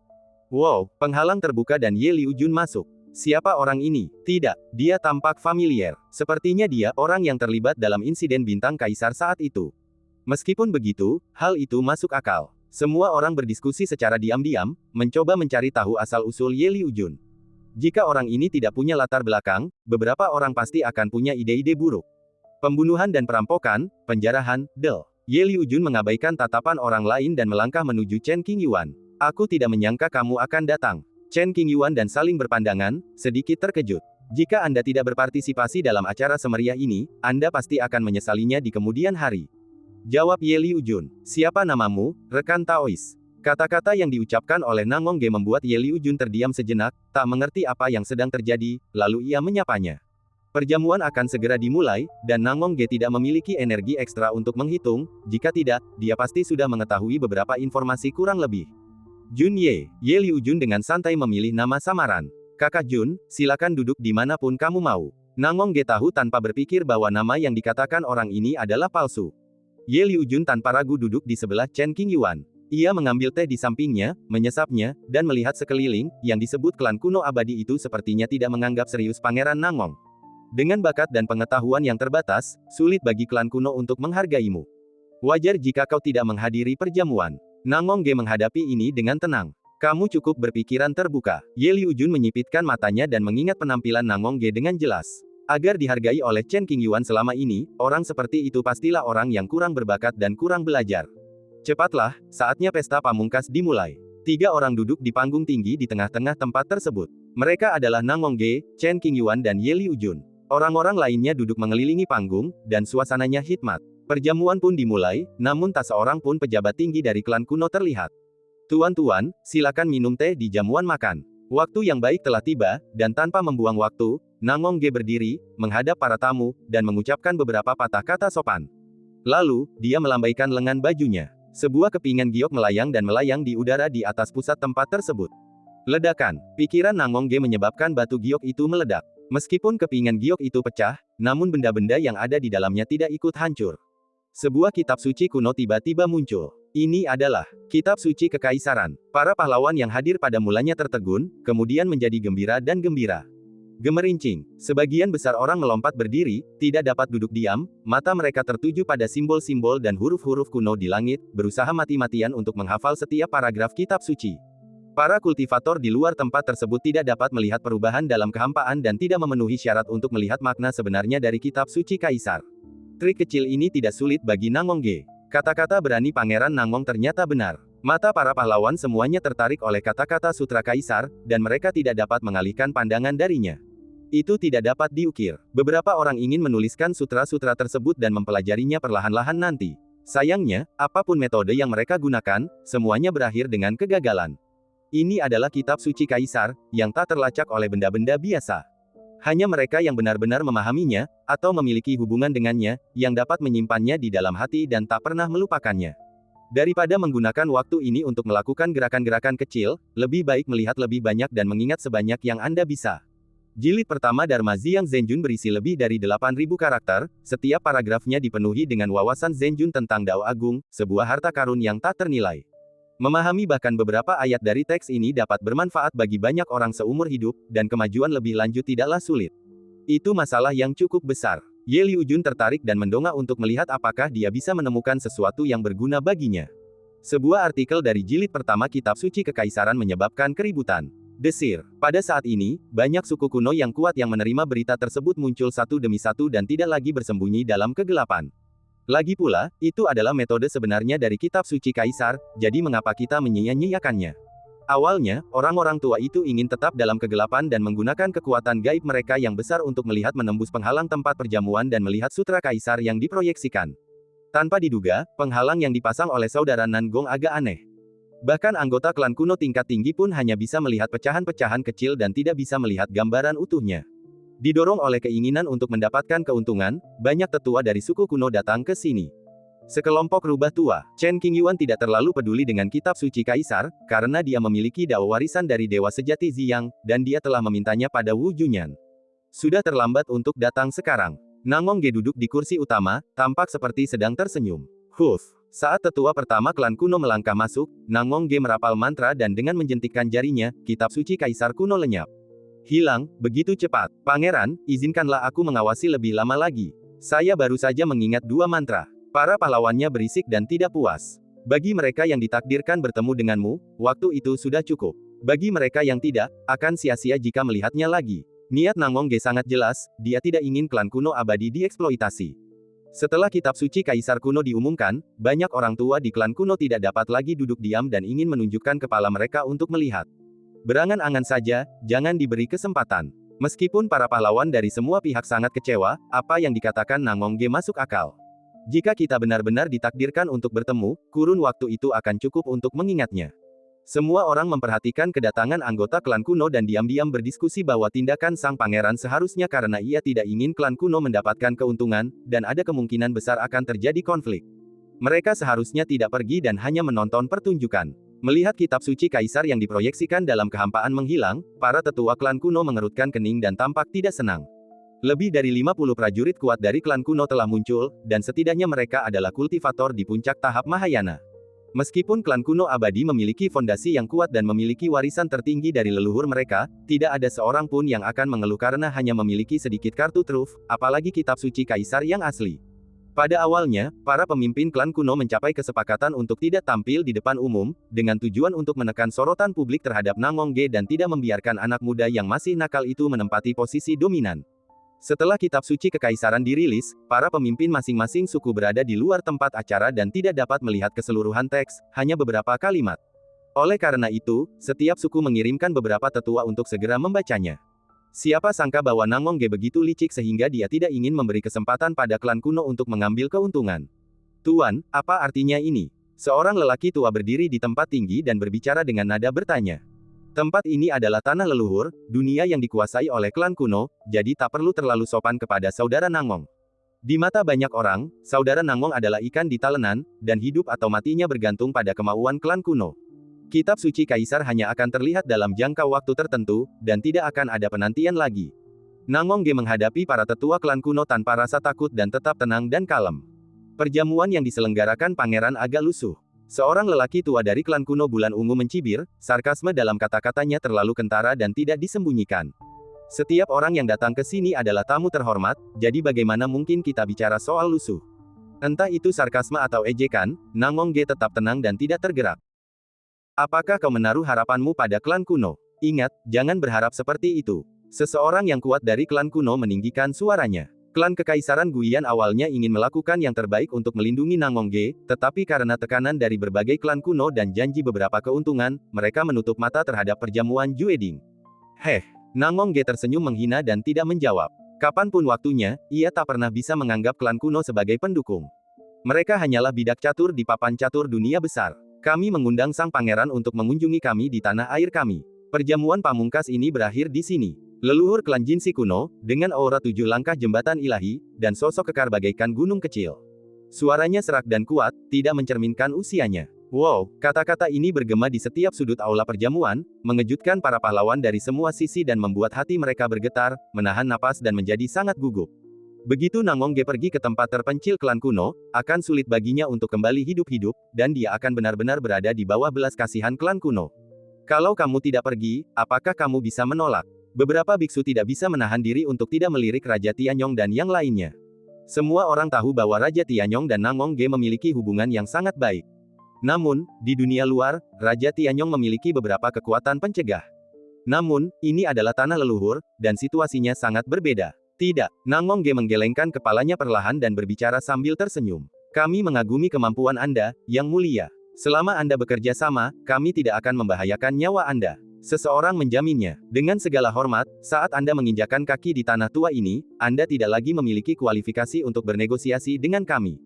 Wow, penghalang terbuka dan Ye Liujun masuk. Siapa orang ini? Tidak, dia tampak familiar. Sepertinya dia orang yang terlibat dalam insiden bintang kaisar saat itu. Meskipun begitu, hal itu masuk akal. Semua orang berdiskusi secara diam-diam, mencoba mencari tahu asal-usul Ye Liujun. Jika orang ini tidak punya latar belakang, beberapa orang pasti akan punya ide-ide buruk. Pembunuhan dan perampokan, penjarahan, del. Ye Liujun mengabaikan tatapan orang lain dan melangkah menuju Chen Qingyuan. Aku tidak menyangka kamu akan datang. Chen Qingyuan dan saling berpandangan, sedikit terkejut. Jika Anda tidak berpartisipasi dalam acara semeriah ini, Anda pasti akan menyesalinya di kemudian hari. Jawab Ye Liujun. Siapa namamu, rekan Taois? Kata-kata yang diucapkan oleh Nangongge membuat Ye Liujun terdiam sejenak, tak mengerti apa yang sedang terjadi, lalu ia menyapanya. Perjamuan akan segera dimulai, dan Nangongge tidak memiliki energi ekstra untuk menghitung, jika tidak, dia pasti sudah mengetahui beberapa informasi kurang lebih. Jun Ye. Ye Liujun dengan santai memilih nama samaran. Kakak Jun, silakan duduk di manapun kamu mau. Nangongge tahu tanpa berpikir bahwa nama yang dikatakan orang ini adalah palsu. Ye Liujun tanpa ragu duduk di sebelah Chen Qingyuan. Ia mengambil teh di sampingnya, menyesapnya, dan melihat sekeliling, yang disebut klan kuno abadi itu sepertinya tidak menganggap serius Pangeran Nangong. Dengan bakat dan pengetahuan yang terbatas, sulit bagi klan kuno untuk menghargaimu. Wajar jika kau tidak menghadiri perjamuan. Nangongge menghadapi ini dengan tenang. Kamu cukup berpikiran terbuka. Ye Liujun menyipitkan matanya dan mengingat penampilan Nangongge dengan jelas. Agar dihargai oleh Chen Qingyuan selama ini, orang seperti itu pastilah orang yang kurang berbakat dan kurang belajar. Cepatlah, saatnya pesta pamungkas dimulai. 3 orang duduk di panggung tinggi di tengah-tengah tempat tersebut. Mereka adalah Nangongge, Chen Qingyuan dan Ye Liujun. Orang-orang lainnya duduk mengelilingi panggung, dan suasananya hikmat. Perjamuan pun dimulai, namun tak seorang pun pejabat tinggi dari klan kuno terlihat. Tuan-tuan, silakan minum teh di jamuan makan. Waktu yang baik telah tiba, dan tanpa membuang waktu, Nangongge berdiri, menghadap para tamu, dan mengucapkan beberapa patah kata sopan. Lalu, dia melambaikan lengan bajunya. Sebuah kepingan giok melayang dan melayang di udara di atas pusat tempat tersebut. Ledakan. Pikiran Nangongge menyebabkan batu giok itu meledak. Meskipun kepingan giok itu pecah, namun benda-benda yang ada di dalamnya tidak ikut hancur. Sebuah kitab suci kuno tiba-tiba muncul. Ini adalah kitab suci kekaisaran. Para pahlawan yang hadir pada mulanya tertegun, kemudian menjadi gembira dan gembira. Gemerincing. Sebagian besar orang melompat berdiri, tidak dapat duduk diam, mata mereka tertuju pada simbol-simbol dan huruf-huruf kuno di langit, berusaha mati-matian untuk menghafal setiap paragraf kitab suci. Para kultivator di luar tempat tersebut tidak dapat melihat perubahan dalam kehampaan dan tidak memenuhi syarat untuk melihat makna sebenarnya dari kitab suci kaisar. Trik kecil ini tidak sulit bagi Nangongge. Kata-kata berani Pangeran Nangong ternyata benar. Mata para pahlawan semuanya tertarik oleh kata-kata sutra kaisar, dan mereka tidak dapat mengalihkan pandangan darinya. Itu tidak dapat diukir. Beberapa orang ingin menuliskan sutra-sutra tersebut dan mempelajarinya perlahan-lahan nanti. Sayangnya, apapun metode yang mereka gunakan, semuanya berakhir dengan kegagalan. Ini adalah kitab suci kaisar, yang tak terlacak oleh benda-benda biasa. Hanya mereka yang benar-benar memahaminya, atau memiliki hubungan dengannya, yang dapat menyimpannya di dalam hati dan tak pernah melupakannya. Daripada menggunakan waktu ini untuk melakukan gerakan-gerakan kecil, lebih baik melihat lebih banyak dan mengingat sebanyak yang Anda bisa. Jilid pertama Dharma Ziyang Zhenjun berisi lebih dari 8.000 karakter, setiap paragrafnya dipenuhi dengan wawasan Zhenjun tentang Dao Agung, sebuah harta karun yang tak ternilai. Memahami bahkan beberapa ayat dari teks ini dapat bermanfaat bagi banyak orang seumur hidup, dan kemajuan lebih lanjut tidaklah sulit. Itu masalah yang cukup besar. Ye Liujun tertarik dan mendongak untuk melihat apakah dia bisa menemukan sesuatu yang berguna baginya. Sebuah artikel dari jilid pertama kitab suci kekaisaran menyebabkan keributan. Desir. Pada saat ini, banyak suku kuno yang kuat yang menerima berita tersebut muncul satu demi satu dan tidak lagi bersembunyi dalam kegelapan. Lagi pula, itu adalah metode sebenarnya dari kitab suci kaisar, jadi mengapa kita menyia-nyiakannya? Awalnya, orang-orang tua itu ingin tetap dalam kegelapan dan menggunakan kekuatan gaib mereka yang besar untuk melihat menembus penghalang tempat perjamuan dan melihat sutra kaisar yang diproyeksikan. Tanpa diduga, penghalang yang dipasang oleh saudara Nangong agak aneh. Bahkan anggota klan kuno tingkat tinggi pun hanya bisa melihat pecahan-pecahan kecil dan tidak bisa melihat gambaran utuhnya. Didorong oleh keinginan untuk mendapatkan keuntungan, banyak tetua dari suku kuno datang ke sini. Sekelompok rubah tua, Chen Qingyuan tidak terlalu peduli dengan kitab suci kaisar, karena dia memiliki dao warisan dari dewa sejati Ziyang, dan dia telah memintanya pada Wu Junyan. Sudah terlambat untuk datang sekarang. Nangongge duduk di kursi utama, tampak seperti sedang tersenyum. Saat tetua pertama klan kuno melangkah masuk, Nangong Ge merapal mantra dan dengan menjentikkan jarinya, kitab suci kaisar kuno lenyap. Hilang, begitu cepat. Pangeran, izinkanlah aku mengawasi lebih lama lagi. Saya baru saja mengingat 2 mantra. Para pahlawannya berisik dan tidak puas. Bagi mereka yang ditakdirkan bertemu denganmu, waktu itu sudah cukup. Bagi mereka yang tidak, akan sia-sia jika melihatnya lagi. Niat Nangong Ge sangat jelas, dia tidak ingin klan kuno abadi dieksploitasi. Setelah kitab suci kaisar kuno diumumkan, banyak orang tua di klan kuno tidak dapat lagi duduk diam dan ingin menunjukkan kepala mereka untuk melihat. Berangan-angan saja, jangan diberi kesempatan. Meskipun para pahlawan dari semua pihak sangat kecewa, apa yang dikatakan Nangong Ge masuk akal. Jika kita benar-benar ditakdirkan untuk bertemu, kurun waktu itu akan cukup untuk mengingatnya. Semua orang memperhatikan kedatangan anggota klan kuno dan diam-diam berdiskusi bahwa tindakan sang pangeran seharusnya karena ia tidak ingin klan kuno mendapatkan keuntungan, dan ada kemungkinan besar akan terjadi konflik. Mereka seharusnya tidak pergi dan hanya menonton pertunjukan. Melihat kitab suci kaisar yang diproyeksikan dalam kehampaan menghilang, para tetua klan kuno mengerutkan kening dan tampak tidak senang. Lebih dari 50 prajurit kuat dari klan kuno telah muncul, dan setidaknya mereka adalah kultivator di puncak tahap Mahayana. Meskipun klan kuno abadi memiliki fondasi yang kuat dan memiliki warisan tertinggi dari leluhur mereka, tidak ada seorang pun yang akan mengeluh karena hanya memiliki sedikit kartu truf, apalagi kitab suci kaisar yang asli. Pada awalnya, para pemimpin klan kuno mencapai kesepakatan untuk tidak tampil di depan umum, dengan tujuan untuk menekan sorotan publik terhadap Nangong Ge dan tidak membiarkan anak muda yang masih nakal itu menempati posisi dominan. Setelah kitab suci kekaisaran dirilis, para pemimpin masing-masing suku berada di luar tempat acara dan tidak dapat melihat keseluruhan teks, hanya beberapa kalimat. Oleh karena itu, setiap suku mengirimkan beberapa tetua untuk segera membacanya. Siapa sangka bahwa Nangong Ge begitu licik sehingga dia tidak ingin memberi kesempatan pada klan kuno untuk mengambil keuntungan. Tuan, apa artinya ini? Seorang lelaki tua berdiri di tempat tinggi dan berbicara dengan nada bertanya. Tempat ini adalah tanah leluhur, dunia yang dikuasai oleh klan kuno, jadi tak perlu terlalu sopan kepada saudara Nangong. Di mata banyak orang, saudara Nangong adalah ikan di talenan, dan hidup atau matinya bergantung pada kemauan klan kuno. Kitab suci kaisar hanya akan terlihat dalam jangka waktu tertentu, dan tidak akan ada penantian lagi. Nangong Ge menghadapi para tetua klan kuno tanpa rasa takut dan tetap tenang dan kalem. Perjamuan yang diselenggarakan pangeran agak lusuh. Seorang lelaki tua dari klan kuno Bulan Ungu mencibir, sarkasme dalam kata-katanya terlalu kentara dan tidak disembunyikan. Setiap orang yang datang ke sini adalah tamu terhormat, jadi bagaimana mungkin kita bicara soal lusuh? Entah itu sarkasme atau ejekan, Nangong Ge tetap tenang dan tidak tergerak. Apakah kau menaruh harapanmu pada klan kuno? Ingat, jangan berharap seperti itu. Seseorang yang kuat dari klan kuno meninggikan suaranya. Klan Kekaisaran Guiyan awalnya ingin melakukan yang terbaik untuk melindungi Nangong Ge, tetapi karena tekanan dari berbagai klan kuno dan janji beberapa keuntungan, mereka menutup mata terhadap perjamuan Jueding. Nangong Ge tersenyum menghina dan tidak menjawab. Kapanpun waktunya, ia tak pernah bisa menganggap klan kuno sebagai pendukung. Mereka hanyalah bidak catur di papan catur dunia besar. Kami mengundang sang pangeran untuk mengunjungi kami di tanah air kami. Perjamuan pamungkas ini berakhir di sini. Leluhur klan Jinsi kuno, dengan aura 7 langkah jembatan ilahi, dan sosok kekar bagaikan gunung kecil. Suaranya serak dan kuat, tidak mencerminkan usianya. Wow, kata-kata ini bergema di setiap sudut aula perjamuan, mengejutkan para pahlawan dari semua sisi dan membuat hati mereka bergetar, menahan napas dan menjadi sangat gugup. Begitu Nangong Ge pergi ke tempat terpencil klan kuno, akan sulit baginya untuk kembali hidup-hidup, dan dia akan benar-benar berada di bawah belas kasihan klan kuno. Kalau kamu tidak pergi, apakah kamu bisa menolak? Beberapa biksu tidak bisa menahan diri untuk tidak melirik Raja Tianyong dan yang lainnya. Semua orang tahu bahwa Raja Tianyong dan Nangong Ge memiliki hubungan yang sangat baik. Namun, di dunia luar, Raja Tianyong memiliki beberapa kekuatan pencegah. Namun, ini adalah tanah leluhur, dan situasinya sangat berbeda. Tidak, Nangong Ge menggelengkan kepalanya perlahan dan berbicara sambil tersenyum. Kami mengagumi kemampuan Anda, Yang Mulia. Selama Anda bekerja sama, kami tidak akan membahayakan nyawa Anda. Seseorang menjaminnya. Dengan segala hormat, saat Anda menginjakan kaki di tanah tua ini, Anda tidak lagi memiliki kualifikasi untuk bernegosiasi dengan kami.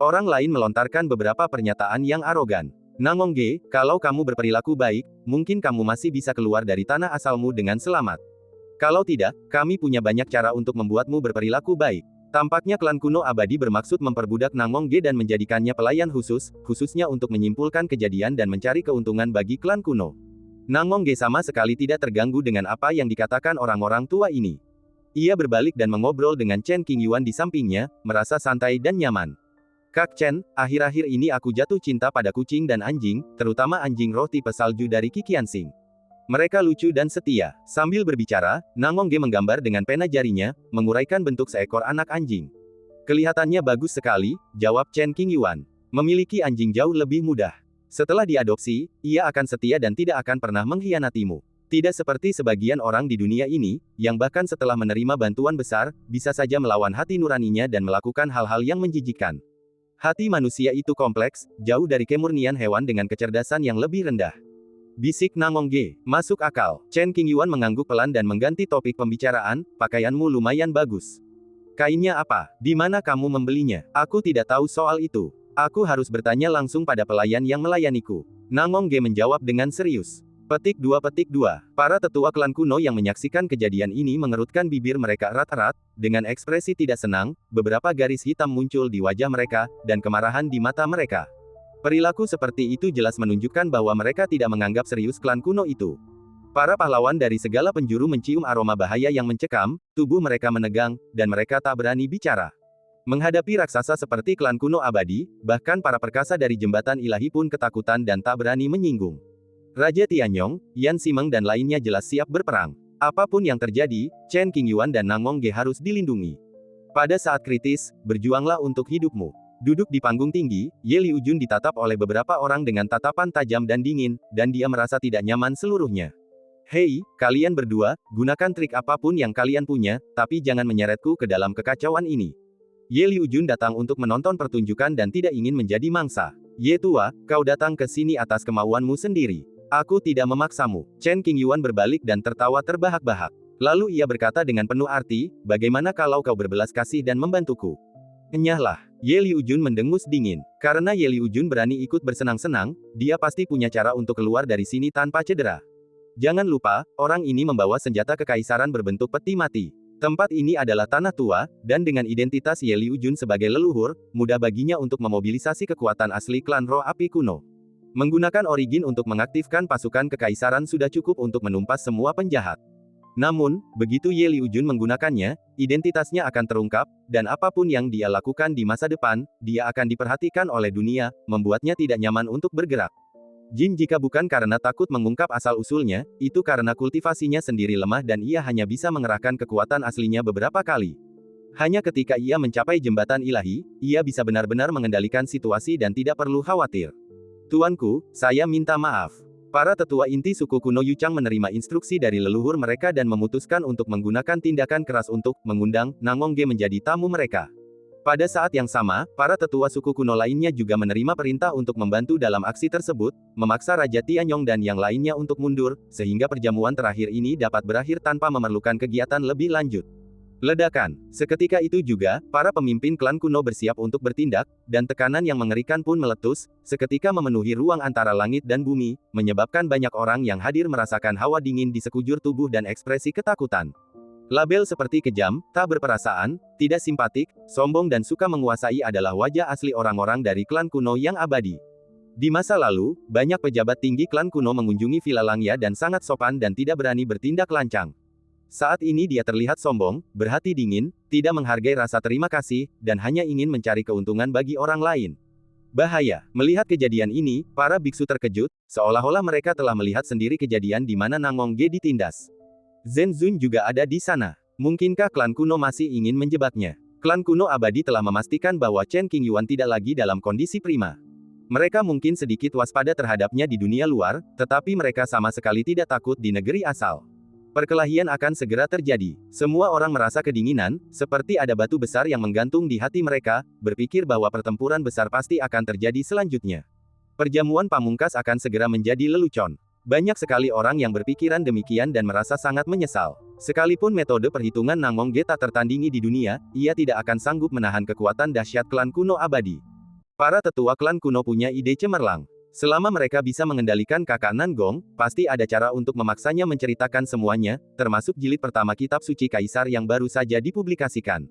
Orang lain melontarkan beberapa pernyataan yang arogan. Nangong Ge, kalau kamu berperilaku baik, mungkin kamu masih bisa keluar dari tanah asalmu dengan selamat. Kalau tidak, kami punya banyak cara untuk membuatmu berperilaku baik. Tampaknya klan kuno abadi bermaksud memperbudak Nangong Ge dan menjadikannya pelayan khusus, khususnya untuk menyimpulkan kejadian dan mencari keuntungan bagi klan kuno. Nangong Ge sama sekali tidak terganggu dengan apa yang dikatakan orang-orang tua ini. Ia berbalik dan mengobrol dengan Chen Qingyuan di sampingnya, merasa santai dan nyaman. Kak Chen, akhir-akhir ini aku jatuh cinta pada kucing dan anjing, terutama anjing roh tipe salju dari Kikiansing. Mereka lucu dan setia. Sambil berbicara, Nangongge menggambar dengan pena jarinya, menguraikan bentuk seekor anak anjing. Kelihatannya bagus sekali, jawab Chen Qingyuan. Memiliki anjing jauh lebih mudah. Setelah diadopsi, ia akan setia dan tidak akan pernah mengkhianatimu. Tidak seperti sebagian orang di dunia ini, yang bahkan setelah menerima bantuan besar, bisa saja melawan hati nuraninya dan melakukan hal-hal yang menjijikkan. Hati manusia itu kompleks, jauh dari kemurnian hewan dengan kecerdasan yang lebih rendah. Bisik Nangongge, masuk akal. Chen Qingyuan mengangguk pelan dan mengganti topik pembicaraan, pakaianmu lumayan bagus. Kainnya apa? Di mana kamu membelinya? Aku tidak tahu soal itu. Aku harus bertanya langsung pada pelayan yang melayaniku. Nangongge menjawab dengan serius. Petik 2. Para tetua klan kuno yang menyaksikan kejadian ini mengerutkan bibir mereka erat-erat, dengan ekspresi tidak senang, beberapa garis hitam muncul di wajah mereka, dan kemarahan di mata mereka. Perilaku seperti itu jelas menunjukkan bahwa mereka tidak menganggap serius klan kuno itu. Para pahlawan dari segala penjuru mencium aroma bahaya yang mencekam, tubuh mereka menegang, dan mereka tak berani bicara. Menghadapi raksasa seperti klan kuno abadi, bahkan para perkasa dari jembatan ilahi pun ketakutan dan tak berani menyinggung. Raja Tianyong, Yan Simeng dan lainnya jelas siap berperang. Apapun yang terjadi, Chen Qingyuan dan Nangongge harus dilindungi. Pada saat kritis, berjuanglah untuk hidupmu. Duduk di panggung tinggi, Ye Liujun ditatap oleh beberapa orang dengan tatapan tajam dan dingin, dan dia merasa tidak nyaman seluruhnya. Hei, kalian berdua, gunakan trik apapun yang kalian punya, tapi jangan menyeretku ke dalam kekacauan ini. Ye Liujun datang untuk menonton pertunjukan dan tidak ingin menjadi mangsa. Ye tua, kau datang ke sini atas kemauanmu sendiri. Aku tidak memaksamu. Chen Qingyuan berbalik dan tertawa terbahak-bahak. Lalu ia berkata dengan penuh arti, bagaimana kalau kau berbelas kasih dan membantuku? Enyahlah. Ye Liujun mendengus dingin. Karena Ye Liujun berani ikut bersenang-senang, dia pasti punya cara untuk keluar dari sini tanpa cedera. Jangan lupa, orang ini membawa senjata kekaisaran berbentuk peti mati. Tempat ini adalah tanah tua, dan dengan identitas Ye Liujun sebagai leluhur, mudah baginya untuk memobilisasi kekuatan asli klan roh api kuno. Menggunakan origin untuk mengaktifkan pasukan kekaisaran sudah cukup untuk menumpas semua penjahat. Namun, begitu Ye Liujun menggunakannya, identitasnya akan terungkap, dan apapun yang dia lakukan di masa depan, dia akan diperhatikan oleh dunia, membuatnya tidak nyaman untuk bergerak. Jin jika bukan karena takut mengungkap asal-usulnya, itu karena kultivasinya sendiri lemah dan ia hanya bisa mengerahkan kekuatan aslinya beberapa kali. Hanya ketika ia mencapai jembatan ilahi, ia bisa benar-benar mengendalikan situasi dan tidak perlu khawatir. Tuanku, saya minta maaf. Para tetua inti suku kuno Yuchang menerima instruksi dari leluhur mereka dan memutuskan untuk menggunakan tindakan keras untuk mengundang Nangongge menjadi tamu mereka. Pada saat yang sama, para tetua suku kuno lainnya juga menerima perintah untuk membantu dalam aksi tersebut, memaksa Raja Tianyong dan yang lainnya untuk mundur, sehingga perjamuan terakhir ini dapat berakhir tanpa memerlukan kegiatan lebih lanjut. Ledakan. Seketika itu juga, para pemimpin klan kuno bersiap untuk bertindak, dan tekanan yang mengerikan pun meletus, seketika memenuhi ruang antara langit dan bumi, menyebabkan banyak orang yang hadir merasakan hawa dingin di sekujur tubuh dan ekspresi ketakutan. Label seperti kejam, tak berperasaan, tidak simpatik, sombong dan suka menguasai adalah wajah asli orang-orang dari klan kuno yang abadi. Di masa lalu, banyak pejabat tinggi klan kuno mengunjungi Villa Langya dan sangat sopan dan tidak berani bertindak lancang. Saat ini dia terlihat sombong, berhati dingin, tidak menghargai rasa terima kasih, dan hanya ingin mencari keuntungan bagi orang lain. Bahaya. Melihat kejadian ini, para biksu terkejut, seolah-olah mereka telah melihat sendiri kejadian di mana Nangongge ditindas. Zhen Zun juga ada di sana. Mungkinkah klan kuno masih ingin menjebaknya? Klan kuno abadi telah memastikan bahwa Chen Qingyuan tidak lagi dalam kondisi prima. Mereka mungkin sedikit waspada terhadapnya di dunia luar, tetapi mereka sama sekali tidak takut di negeri asal. Perkelahian akan segera terjadi. Semua orang merasa kedinginan, seperti ada batu besar yang menggantung di hati mereka, berpikir bahwa pertempuran besar pasti akan terjadi selanjutnya. Perjamuan pamungkas akan segera menjadi lelucon. Banyak sekali orang yang berpikiran demikian dan merasa sangat menyesal. Sekalipun metode perhitungan Nangongge tak tertandingi di dunia, ia tidak akan sanggup menahan kekuatan dahsyat klan kuno abadi. Para tetua klan kuno punya ide cemerlang. Selama mereka bisa mengendalikan kakak Nangong, pasti ada cara untuk memaksanya menceritakan semuanya, termasuk jilid pertama kitab suci kaisar yang baru saja dipublikasikan.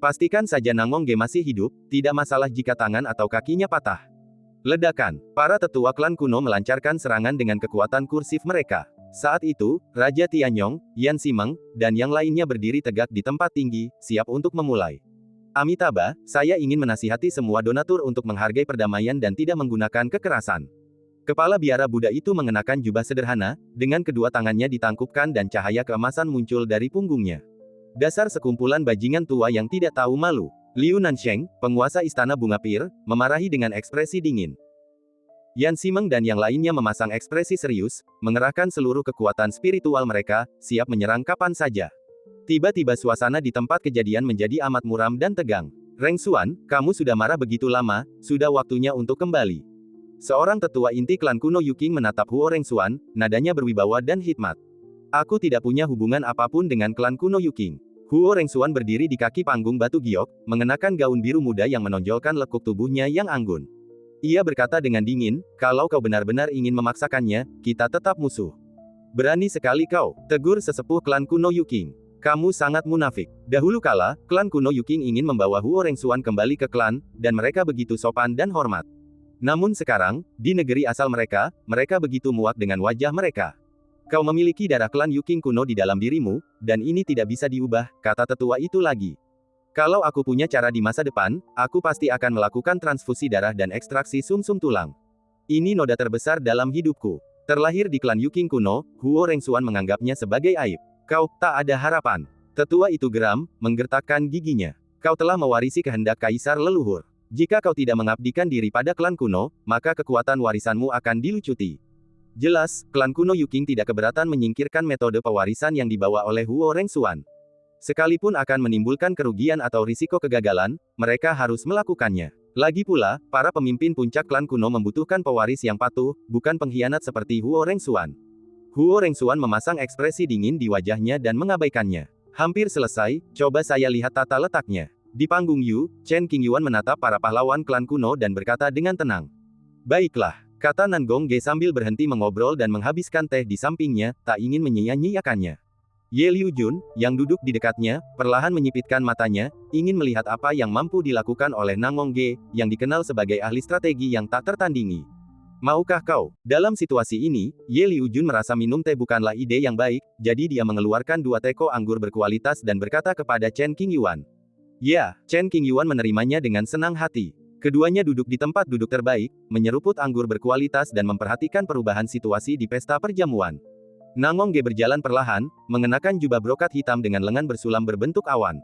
Pastikan saja Nangongge masih hidup, tidak masalah jika tangan atau kakinya patah. Ledakan. Para tetua klan kuno melancarkan serangan dengan kekuatan kursif mereka. Saat itu, Raja Tianyong, Yan Simeng, dan yang lainnya berdiri tegak di tempat tinggi, siap untuk memulai. Amitabha, saya ingin menasihati semua donatur untuk menghargai perdamaian dan tidak menggunakan kekerasan. Kepala biara Buddha itu mengenakan jubah sederhana, dengan kedua tangannya ditangkupkan dan cahaya keemasan muncul dari punggungnya. Dasar sekumpulan bajingan tua yang tidak tahu malu. Liu Nansheng, penguasa Istana Bunga Pir, memarahi dengan ekspresi dingin. Yan Simeng dan yang lainnya memasang ekspresi serius, mengerahkan seluruh kekuatan spiritual mereka, siap menyerang kapan saja. Tiba-tiba suasana di tempat kejadian menjadi amat muram dan tegang. Reng Xuan, kamu sudah marah begitu lama, sudah waktunya untuk kembali. Seorang tetua inti klan kuno Yuking menatap Huo Reng Xuan, nadanya berwibawa dan hikmat. Aku tidak punya hubungan apapun dengan klan kuno Yuking. Huo Reng Xuan berdiri di kaki panggung batu giok, mengenakan gaun biru muda yang menonjolkan lekuk tubuhnya yang anggun. Ia berkata dengan dingin, kalau kau benar-benar ingin memaksakannya, kita tetap musuh. Berani sekali kau, tegur sesepuh klan kuno Yuking. Kamu sangat munafik. Dahulu kala, klan kuno Yuking ingin membawa Huo Reng Xuan kembali ke klan, dan mereka begitu sopan dan hormat. Namun sekarang, di negeri asal mereka, mereka begitu muak dengan wajah mereka. Kau memiliki darah klan Yuking kuno di dalam dirimu, dan ini tidak bisa diubah, kata tetua itu lagi. Kalau aku punya cara di masa depan, aku pasti akan melakukan transfusi darah dan ekstraksi sumsum tulang. Ini noda terbesar dalam hidupku. Terlahir di klan Yuking kuno, Huo Reng Xuan menganggapnya sebagai aib. Kau, tak ada harapan. Tetua itu geram, menggertakkan giginya. Kau telah mewarisi kehendak kaisar leluhur. Jika kau tidak mengabdikan diri pada klan kuno, maka kekuatan warisanmu akan dilucuti. Jelas, klan kuno Yuking tidak keberatan menyingkirkan metode pewarisan yang dibawa oleh Huo Reng Xuan. Sekalipun akan menimbulkan kerugian atau risiko kegagalan, mereka harus melakukannya. Lagi pula, para pemimpin puncak klan kuno membutuhkan pewaris yang patuh, bukan pengkhianat seperti Huo Reng Xuan. Huo Reng Xuan memasang ekspresi dingin di wajahnya dan mengabaikannya. Hampir selesai, coba saya lihat tata letaknya. Di panggung Yu, Chen Qingyuan menatap para pahlawan klan kuno dan berkata dengan tenang. Baiklah, kata Nan Gongge sambil berhenti mengobrol dan menghabiskan teh di sampingnya, tak ingin menyia-nyiakannya. Ye Liu Jun, yang duduk di dekatnya, perlahan menyipitkan matanya, ingin melihat apa yang mampu dilakukan oleh Nan Gongge, yang dikenal sebagai ahli strategi yang tak tertandingi. Maukah kau? Dalam situasi ini, Ye Liu Jun merasa minum teh bukanlah ide yang baik, jadi dia mengeluarkan 2 teko anggur berkualitas dan berkata kepada Chen Qingyuan. Ya, Chen Qingyuan menerimanya dengan senang hati. Keduanya duduk di tempat duduk terbaik, menyeruput anggur berkualitas dan memperhatikan perubahan situasi di pesta perjamuan. Nan Gongge berjalan perlahan, mengenakan jubah brokat hitam dengan lengan bersulam berbentuk awan.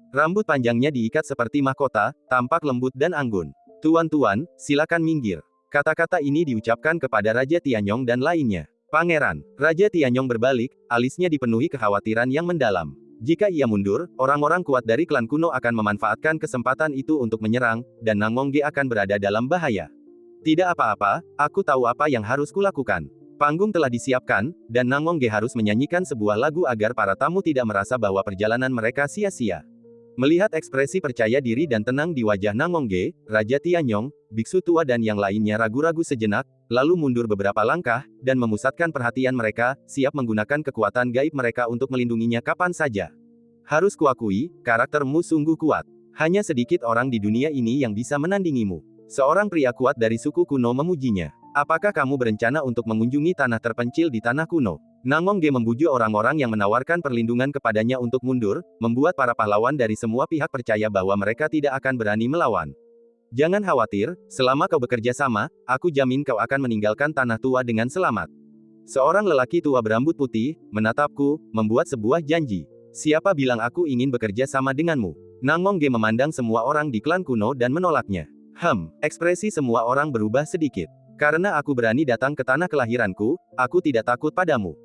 Rambut panjangnya diikat seperti mahkota, tampak lembut dan anggun. Tuan-tuan, silakan minggir. Kata-kata ini diucapkan kepada Raja Tianyong dan lainnya. Pangeran, Raja Tianyong berbalik, alisnya dipenuhi kekhawatiran yang mendalam. Jika ia mundur, orang-orang kuat dari klan kuno akan memanfaatkan kesempatan itu untuk menyerang, dan Nan Gongge akan berada dalam bahaya. Tidak apa-apa, aku tahu apa yang harus kulakukan. Panggung telah disiapkan, dan Nan Gongge harus menyanyikan sebuah lagu agar para tamu tidak merasa bahwa perjalanan mereka sia-sia. Melihat ekspresi percaya diri dan tenang di wajah Nan Gongge, Raja Tianyong, biksu tua dan yang lainnya ragu-ragu sejenak, lalu mundur beberapa langkah, dan memusatkan perhatian mereka, siap menggunakan kekuatan gaib mereka untuk melindunginya kapan saja. Harus kuakui, karaktermu sungguh kuat. Hanya sedikit orang di dunia ini yang bisa menandingimu. Seorang pria kuat dari suku kuno memujinya. Apakah kamu berencana untuk mengunjungi tanah terpencil di tanah kuno? Nan Gongge membujuk orang-orang yang menawarkan perlindungan kepadanya untuk mundur, membuat para pahlawan dari semua pihak percaya bahwa mereka tidak akan berani melawan. Jangan khawatir, selama kau bekerja sama, aku jamin kau akan meninggalkan tanah tua dengan selamat. Seorang lelaki tua berambut putih, menatapku, membuat sebuah janji. Siapa bilang aku ingin bekerja sama denganmu? Nan Gongge memandang semua orang di klan kuno dan menolaknya. Ekspresi semua orang berubah sedikit. Karena aku berani datang ke tanah kelahiranku, aku tidak takut padamu.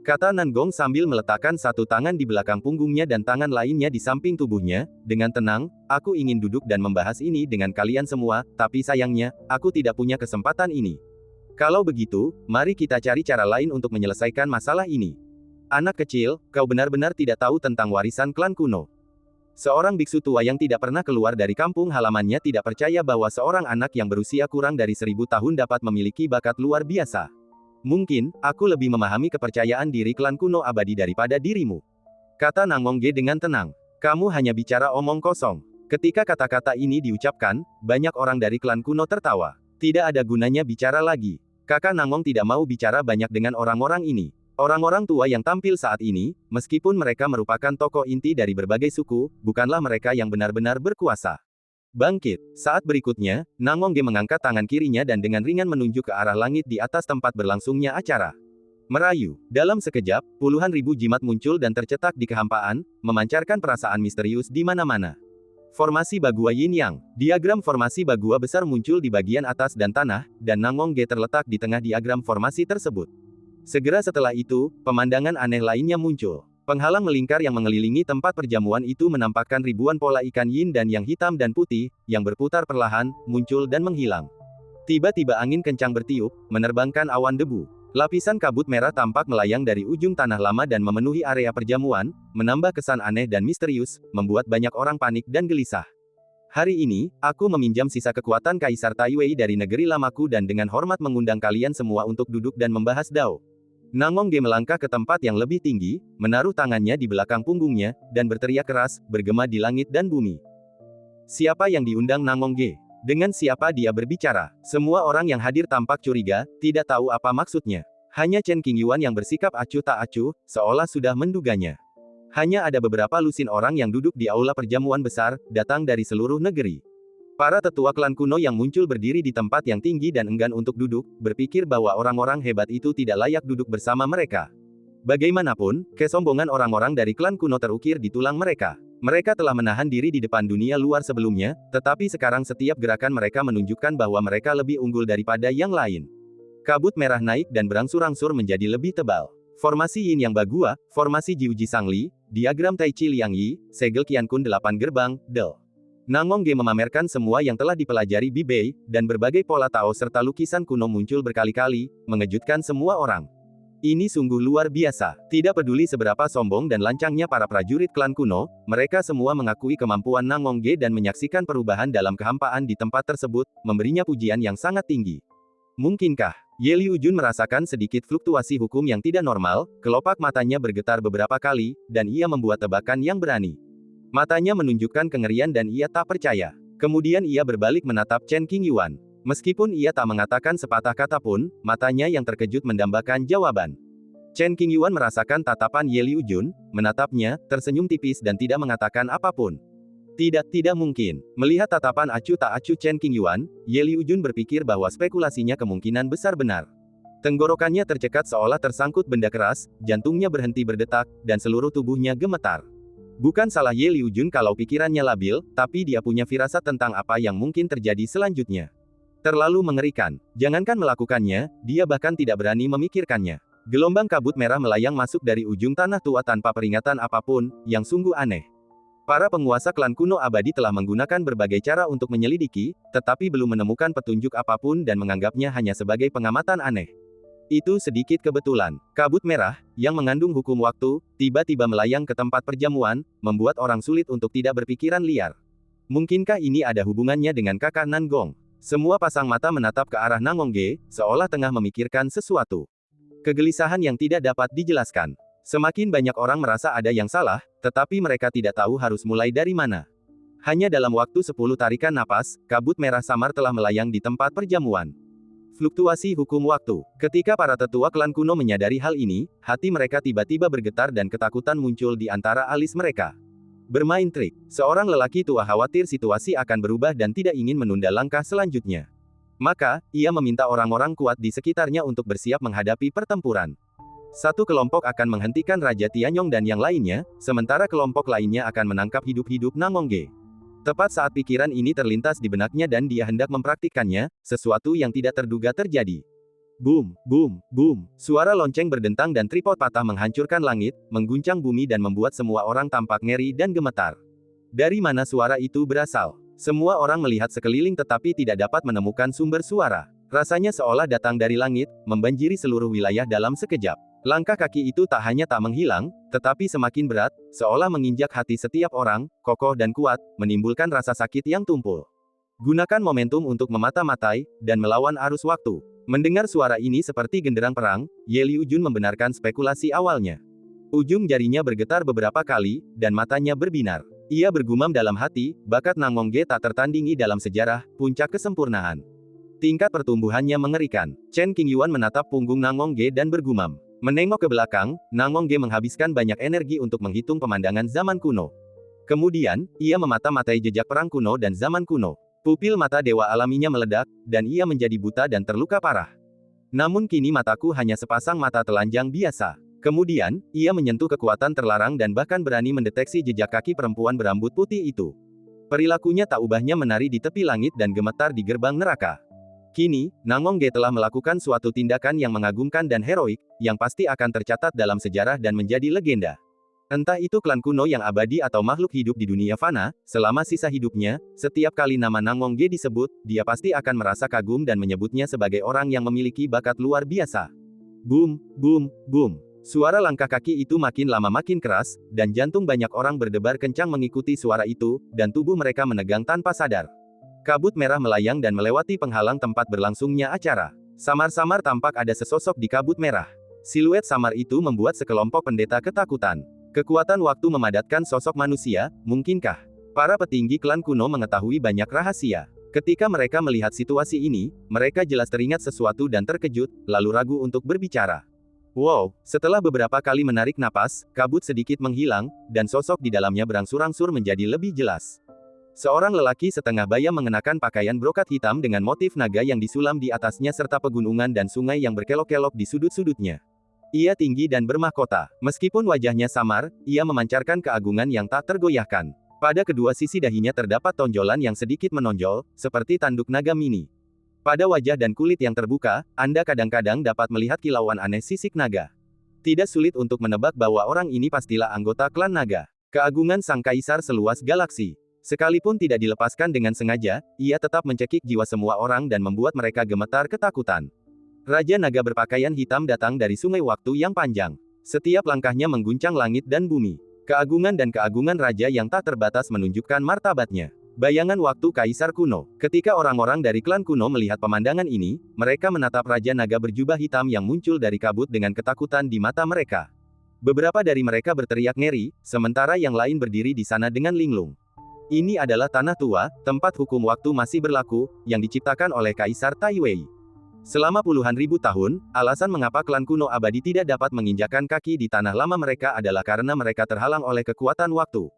Kata Nan Gong sambil meletakkan satu tangan di belakang punggungnya dan tangan lainnya di samping tubuhnya, dengan tenang, aku ingin duduk dan membahas ini dengan kalian semua, tapi sayangnya, aku tidak punya kesempatan ini. Kalau begitu, mari kita cari cara lain untuk menyelesaikan masalah ini. Anak kecil, kau benar-benar tidak tahu tentang warisan klan kuno. Seorang biksu tua yang tidak pernah keluar dari kampung halamannya tidak percaya bahwa seorang anak yang berusia kurang dari 1000 tahun dapat memiliki bakat luar biasa. Mungkin, aku lebih memahami kepercayaan diri klan kuno abadi daripada dirimu. Kata Nan Gongge dengan tenang. Kamu hanya bicara omong kosong. Ketika kata-kata ini diucapkan, banyak orang dari klan kuno tertawa. Tidak ada gunanya bicara lagi. Kakak Nan Gong tidak mau bicara banyak dengan orang-orang ini. Orang-orang tua yang tampil saat ini, meskipun mereka merupakan tokoh inti dari berbagai suku, bukanlah mereka yang benar-benar berkuasa. Bangkit. Saat berikutnya, Nangongge mengangkat tangan kirinya dan dengan ringan menunjuk ke arah langit di atas tempat berlangsungnya acara. Merayu. Dalam sekejap, puluhan ribu jimat muncul dan tercetak di kehampaan, memancarkan perasaan misterius di mana-mana. Formasi Bagua Yin Yang. Diagram formasi Bagua besar muncul di bagian atas dan tanah, dan Nangongge terletak di tengah diagram formasi tersebut. Segera setelah itu, pemandangan aneh lainnya muncul. Penghalang melingkar yang mengelilingi tempat perjamuan itu menampakkan ribuan pola ikan yin dan yang hitam dan putih, yang berputar perlahan, muncul dan menghilang. Tiba-tiba angin kencang bertiup, menerbangkan awan debu. Lapisan kabut merah tampak melayang dari ujung tanah lama dan memenuhi area perjamuan, menambah kesan aneh dan misterius, membuat banyak orang panik dan gelisah. Hari ini, aku meminjam sisa kekuatan Kaisar Taiwei dari negeri lamaku dan dengan hormat mengundang kalian semua untuk duduk dan membahas Dao. Nangongge melangkah ke tempat yang lebih tinggi, menaruh tangannya di belakang punggungnya, dan berteriak keras, bergema di langit dan bumi. Siapa yang diundang Nangongge? Dengan siapa dia berbicara? Semua orang yang hadir tampak curiga, tidak tahu apa maksudnya. Hanya Chen Qingyuan yang bersikap acuh tak acuh, seolah sudah menduganya. Hanya ada beberapa lusin orang yang duduk di aula perjamuan besar, datang dari seluruh negeri. Para tetua klan kuno yang muncul berdiri di tempat yang tinggi dan enggan untuk duduk, berpikir bahwa orang-orang hebat itu tidak layak duduk bersama mereka. Bagaimanapun, kesombongan orang-orang dari klan kuno terukir di tulang mereka. Mereka telah menahan diri di depan dunia luar sebelumnya, tetapi sekarang setiap gerakan mereka menunjukkan bahwa mereka lebih unggul daripada yang lain. Kabut merah naik dan berangsur-angsur menjadi lebih tebal. Formasi Yin Yang Bagua, formasi Jiuji Sangli, diagram Tai Chi Liang Yi, segel Qiankun 8 gerbang, Del. Nangongge memamerkan semua yang telah dipelajari Bibei, dan berbagai pola Tao serta lukisan kuno muncul berkali-kali, mengejutkan semua orang. Ini sungguh luar biasa. Tidak peduli seberapa sombong dan lancangnya para prajurit klan kuno, mereka semua mengakui kemampuan Nangongge dan menyaksikan perubahan dalam kehampaan di tempat tersebut, memberinya pujian yang sangat tinggi. Mungkinkah Ye Liujun merasakan sedikit fluktuasi hukum yang tidak normal? Kelopak matanya bergetar beberapa kali, dan ia membuat tebakan yang berani. Matanya menunjukkan kengerian dan ia tak percaya. Kemudian ia berbalik menatap Chen Qingyuan. Meskipun ia tak mengatakan sepatah kata pun, matanya yang terkejut mendambakan jawaban. Chen Qingyuan merasakan tatapan Ye Liujun, menatapnya, tersenyum tipis dan tidak mengatakan apapun. Tidak mungkin. Melihat tatapan acuh tak acuh Chen Qingyuan, Ye Liujun berpikir bahwa spekulasinya kemungkinan besar benar. Tenggorokannya tercekat seolah tersangkut benda keras, jantungnya berhenti berdetak, dan seluruh tubuhnya gemetar. Bukan salah Ye Liujun kalau pikirannya labil, tapi dia punya firasat tentang apa yang mungkin terjadi selanjutnya. Terlalu mengerikan. Jangankan melakukannya, dia bahkan tidak berani memikirkannya. Gelombang kabut merah melayang masuk dari ujung tanah tua tanpa peringatan apapun, yang sungguh aneh. Para penguasa klan kuno abadi telah menggunakan berbagai cara untuk menyelidiki, tetapi belum menemukan petunjuk apapun dan menganggapnya hanya sebagai pengamatan aneh. Itu sedikit kebetulan. Kabut merah, yang mengandung hukum waktu, tiba-tiba melayang ke tempat perjamuan, membuat orang sulit untuk tidak berpikiran liar. Mungkinkah ini ada hubungannya dengan kakak Nan Gong? Semua pasang mata menatap ke arah Nangongge, seolah tengah memikirkan sesuatu. Kegelisahan yang tidak dapat dijelaskan. Semakin banyak orang merasa ada yang salah, tetapi mereka tidak tahu harus mulai dari mana. Hanya dalam waktu 10 tarikan napas, kabut merah samar telah melayang di tempat perjamuan. Fluktuasi hukum waktu. Ketika para tetua klan kuno menyadari hal ini, hati mereka tiba-tiba bergetar dan ketakutan muncul di antara alis mereka. Bermain trik. Seorang lelaki tua khawatir situasi akan berubah dan tidak ingin menunda langkah selanjutnya. Maka, ia meminta orang-orang kuat di sekitarnya untuk bersiap menghadapi pertempuran. Satu kelompok akan menghentikan Raja Tianyong dan yang lainnya, sementara kelompok lainnya akan menangkap hidup-hidup Nangongge. Tepat saat pikiran ini terlintas di benaknya dan dia hendak mempraktikkannya, sesuatu yang tidak terduga terjadi. Boom, boom, boom. Suara lonceng berdentang dan tripod patah menghancurkan langit, mengguncang bumi dan membuat semua orang tampak ngeri dan gemetar. Dari mana suara itu berasal? Semua orang melihat sekeliling tetapi tidak dapat menemukan sumber suara. Rasanya seolah datang dari langit, membanjiri seluruh wilayah dalam sekejap. Langkah kaki itu tak hanya tak menghilang, tetapi semakin berat, seolah menginjak hati setiap orang, kokoh dan kuat, menimbulkan rasa sakit yang tumpul. Gunakan momentum untuk memata-matai, dan melawan arus waktu. Mendengar suara ini seperti genderang perang, Ye Liujun membenarkan spekulasi awalnya. Ujung jarinya bergetar beberapa kali, dan matanya berbinar. Ia bergumam dalam hati, bakat Nangongge tak tertandingi dalam sejarah, puncak kesempurnaan. Tingkat pertumbuhannya mengerikan. Chen Qingyuan menatap punggung Nangongge dan bergumam. Menengok ke belakang, Nangongge menghabiskan banyak energi untuk menghitung pemandangan zaman kuno. Kemudian, ia memata-matai jejak perang kuno dan zaman kuno. Pupil mata dewa alaminya meledak, dan ia menjadi buta dan terluka parah. Namun kini mataku hanya sepasang mata telanjang biasa. Kemudian, ia menyentuh kekuatan terlarang dan bahkan berani mendeteksi jejak kaki perempuan berambut putih itu. Perilakunya tak ubahnya menari di tepi langit dan gemetar di gerbang neraka. Kini, Nangongge telah melakukan suatu tindakan yang mengagumkan dan heroik, yang pasti akan tercatat dalam sejarah dan menjadi legenda. Entah itu klan kuno yang abadi atau makhluk hidup di dunia fana, selama sisa hidupnya, setiap kali nama Nangongge disebut, dia pasti akan merasa kagum dan menyebutnya sebagai orang yang memiliki bakat luar biasa. Boom, boom, boom. Suara langkah kaki itu makin lama makin keras, dan jantung banyak orang berdebar kencang mengikuti suara itu, dan tubuh mereka menegang tanpa sadar. Kabut merah melayang dan melewati penghalang tempat berlangsungnya acara. Samar-samar tampak ada sesosok di kabut merah. Siluet samar itu membuat sekelompok pendeta ketakutan. Kekuatan waktu memadatkan sosok manusia, mungkinkah? Para petinggi klan kuno mengetahui banyak rahasia. Ketika mereka melihat situasi ini, mereka jelas teringat sesuatu dan terkejut, lalu ragu untuk berbicara. Wow, setelah beberapa kali menarik napas, kabut sedikit menghilang, dan sosok di dalamnya berangsur-angsur menjadi lebih jelas. Seorang lelaki setengah baya mengenakan pakaian brokat hitam dengan motif naga yang disulam di atasnya serta pegunungan dan sungai yang berkelok-kelok di sudut-sudutnya. Ia tinggi dan bermahkota. Meskipun wajahnya samar, ia memancarkan keagungan yang tak tergoyahkan. Pada kedua sisi dahinya terdapat tonjolan yang sedikit menonjol, seperti tanduk naga mini. Pada wajah dan kulit yang terbuka, Anda kadang-kadang dapat melihat kilauan aneh sisik naga. Tidak sulit untuk menebak bahwa orang ini pastilah anggota klan naga. Keagungan sang kaisar seluas galaksi. Sekalipun tidak dilepaskan dengan sengaja, ia tetap mencekik jiwa semua orang dan membuat mereka gemetar ketakutan. Raja Naga berpakaian hitam datang dari sungai waktu yang panjang. Setiap langkahnya mengguncang langit dan bumi. Keagungan dan keagungan raja yang tak terbatas menunjukkan martabatnya. Bayangan waktu kaisar kuno. Ketika orang-orang dari klan kuno melihat pemandangan ini, mereka menatap Raja Naga berjubah hitam yang muncul dari kabut dengan ketakutan di mata mereka. Beberapa dari mereka berteriak ngeri, sementara yang lain berdiri di sana dengan linglung. Ini adalah tanah tua, tempat hukum waktu masih berlaku, yang diciptakan oleh Kaisar Taiwei. Selama puluhan ribu tahun, alasan mengapa klan kuno abadi tidak dapat menginjakkan kaki di tanah lama mereka adalah karena mereka terhalang oleh kekuatan waktu.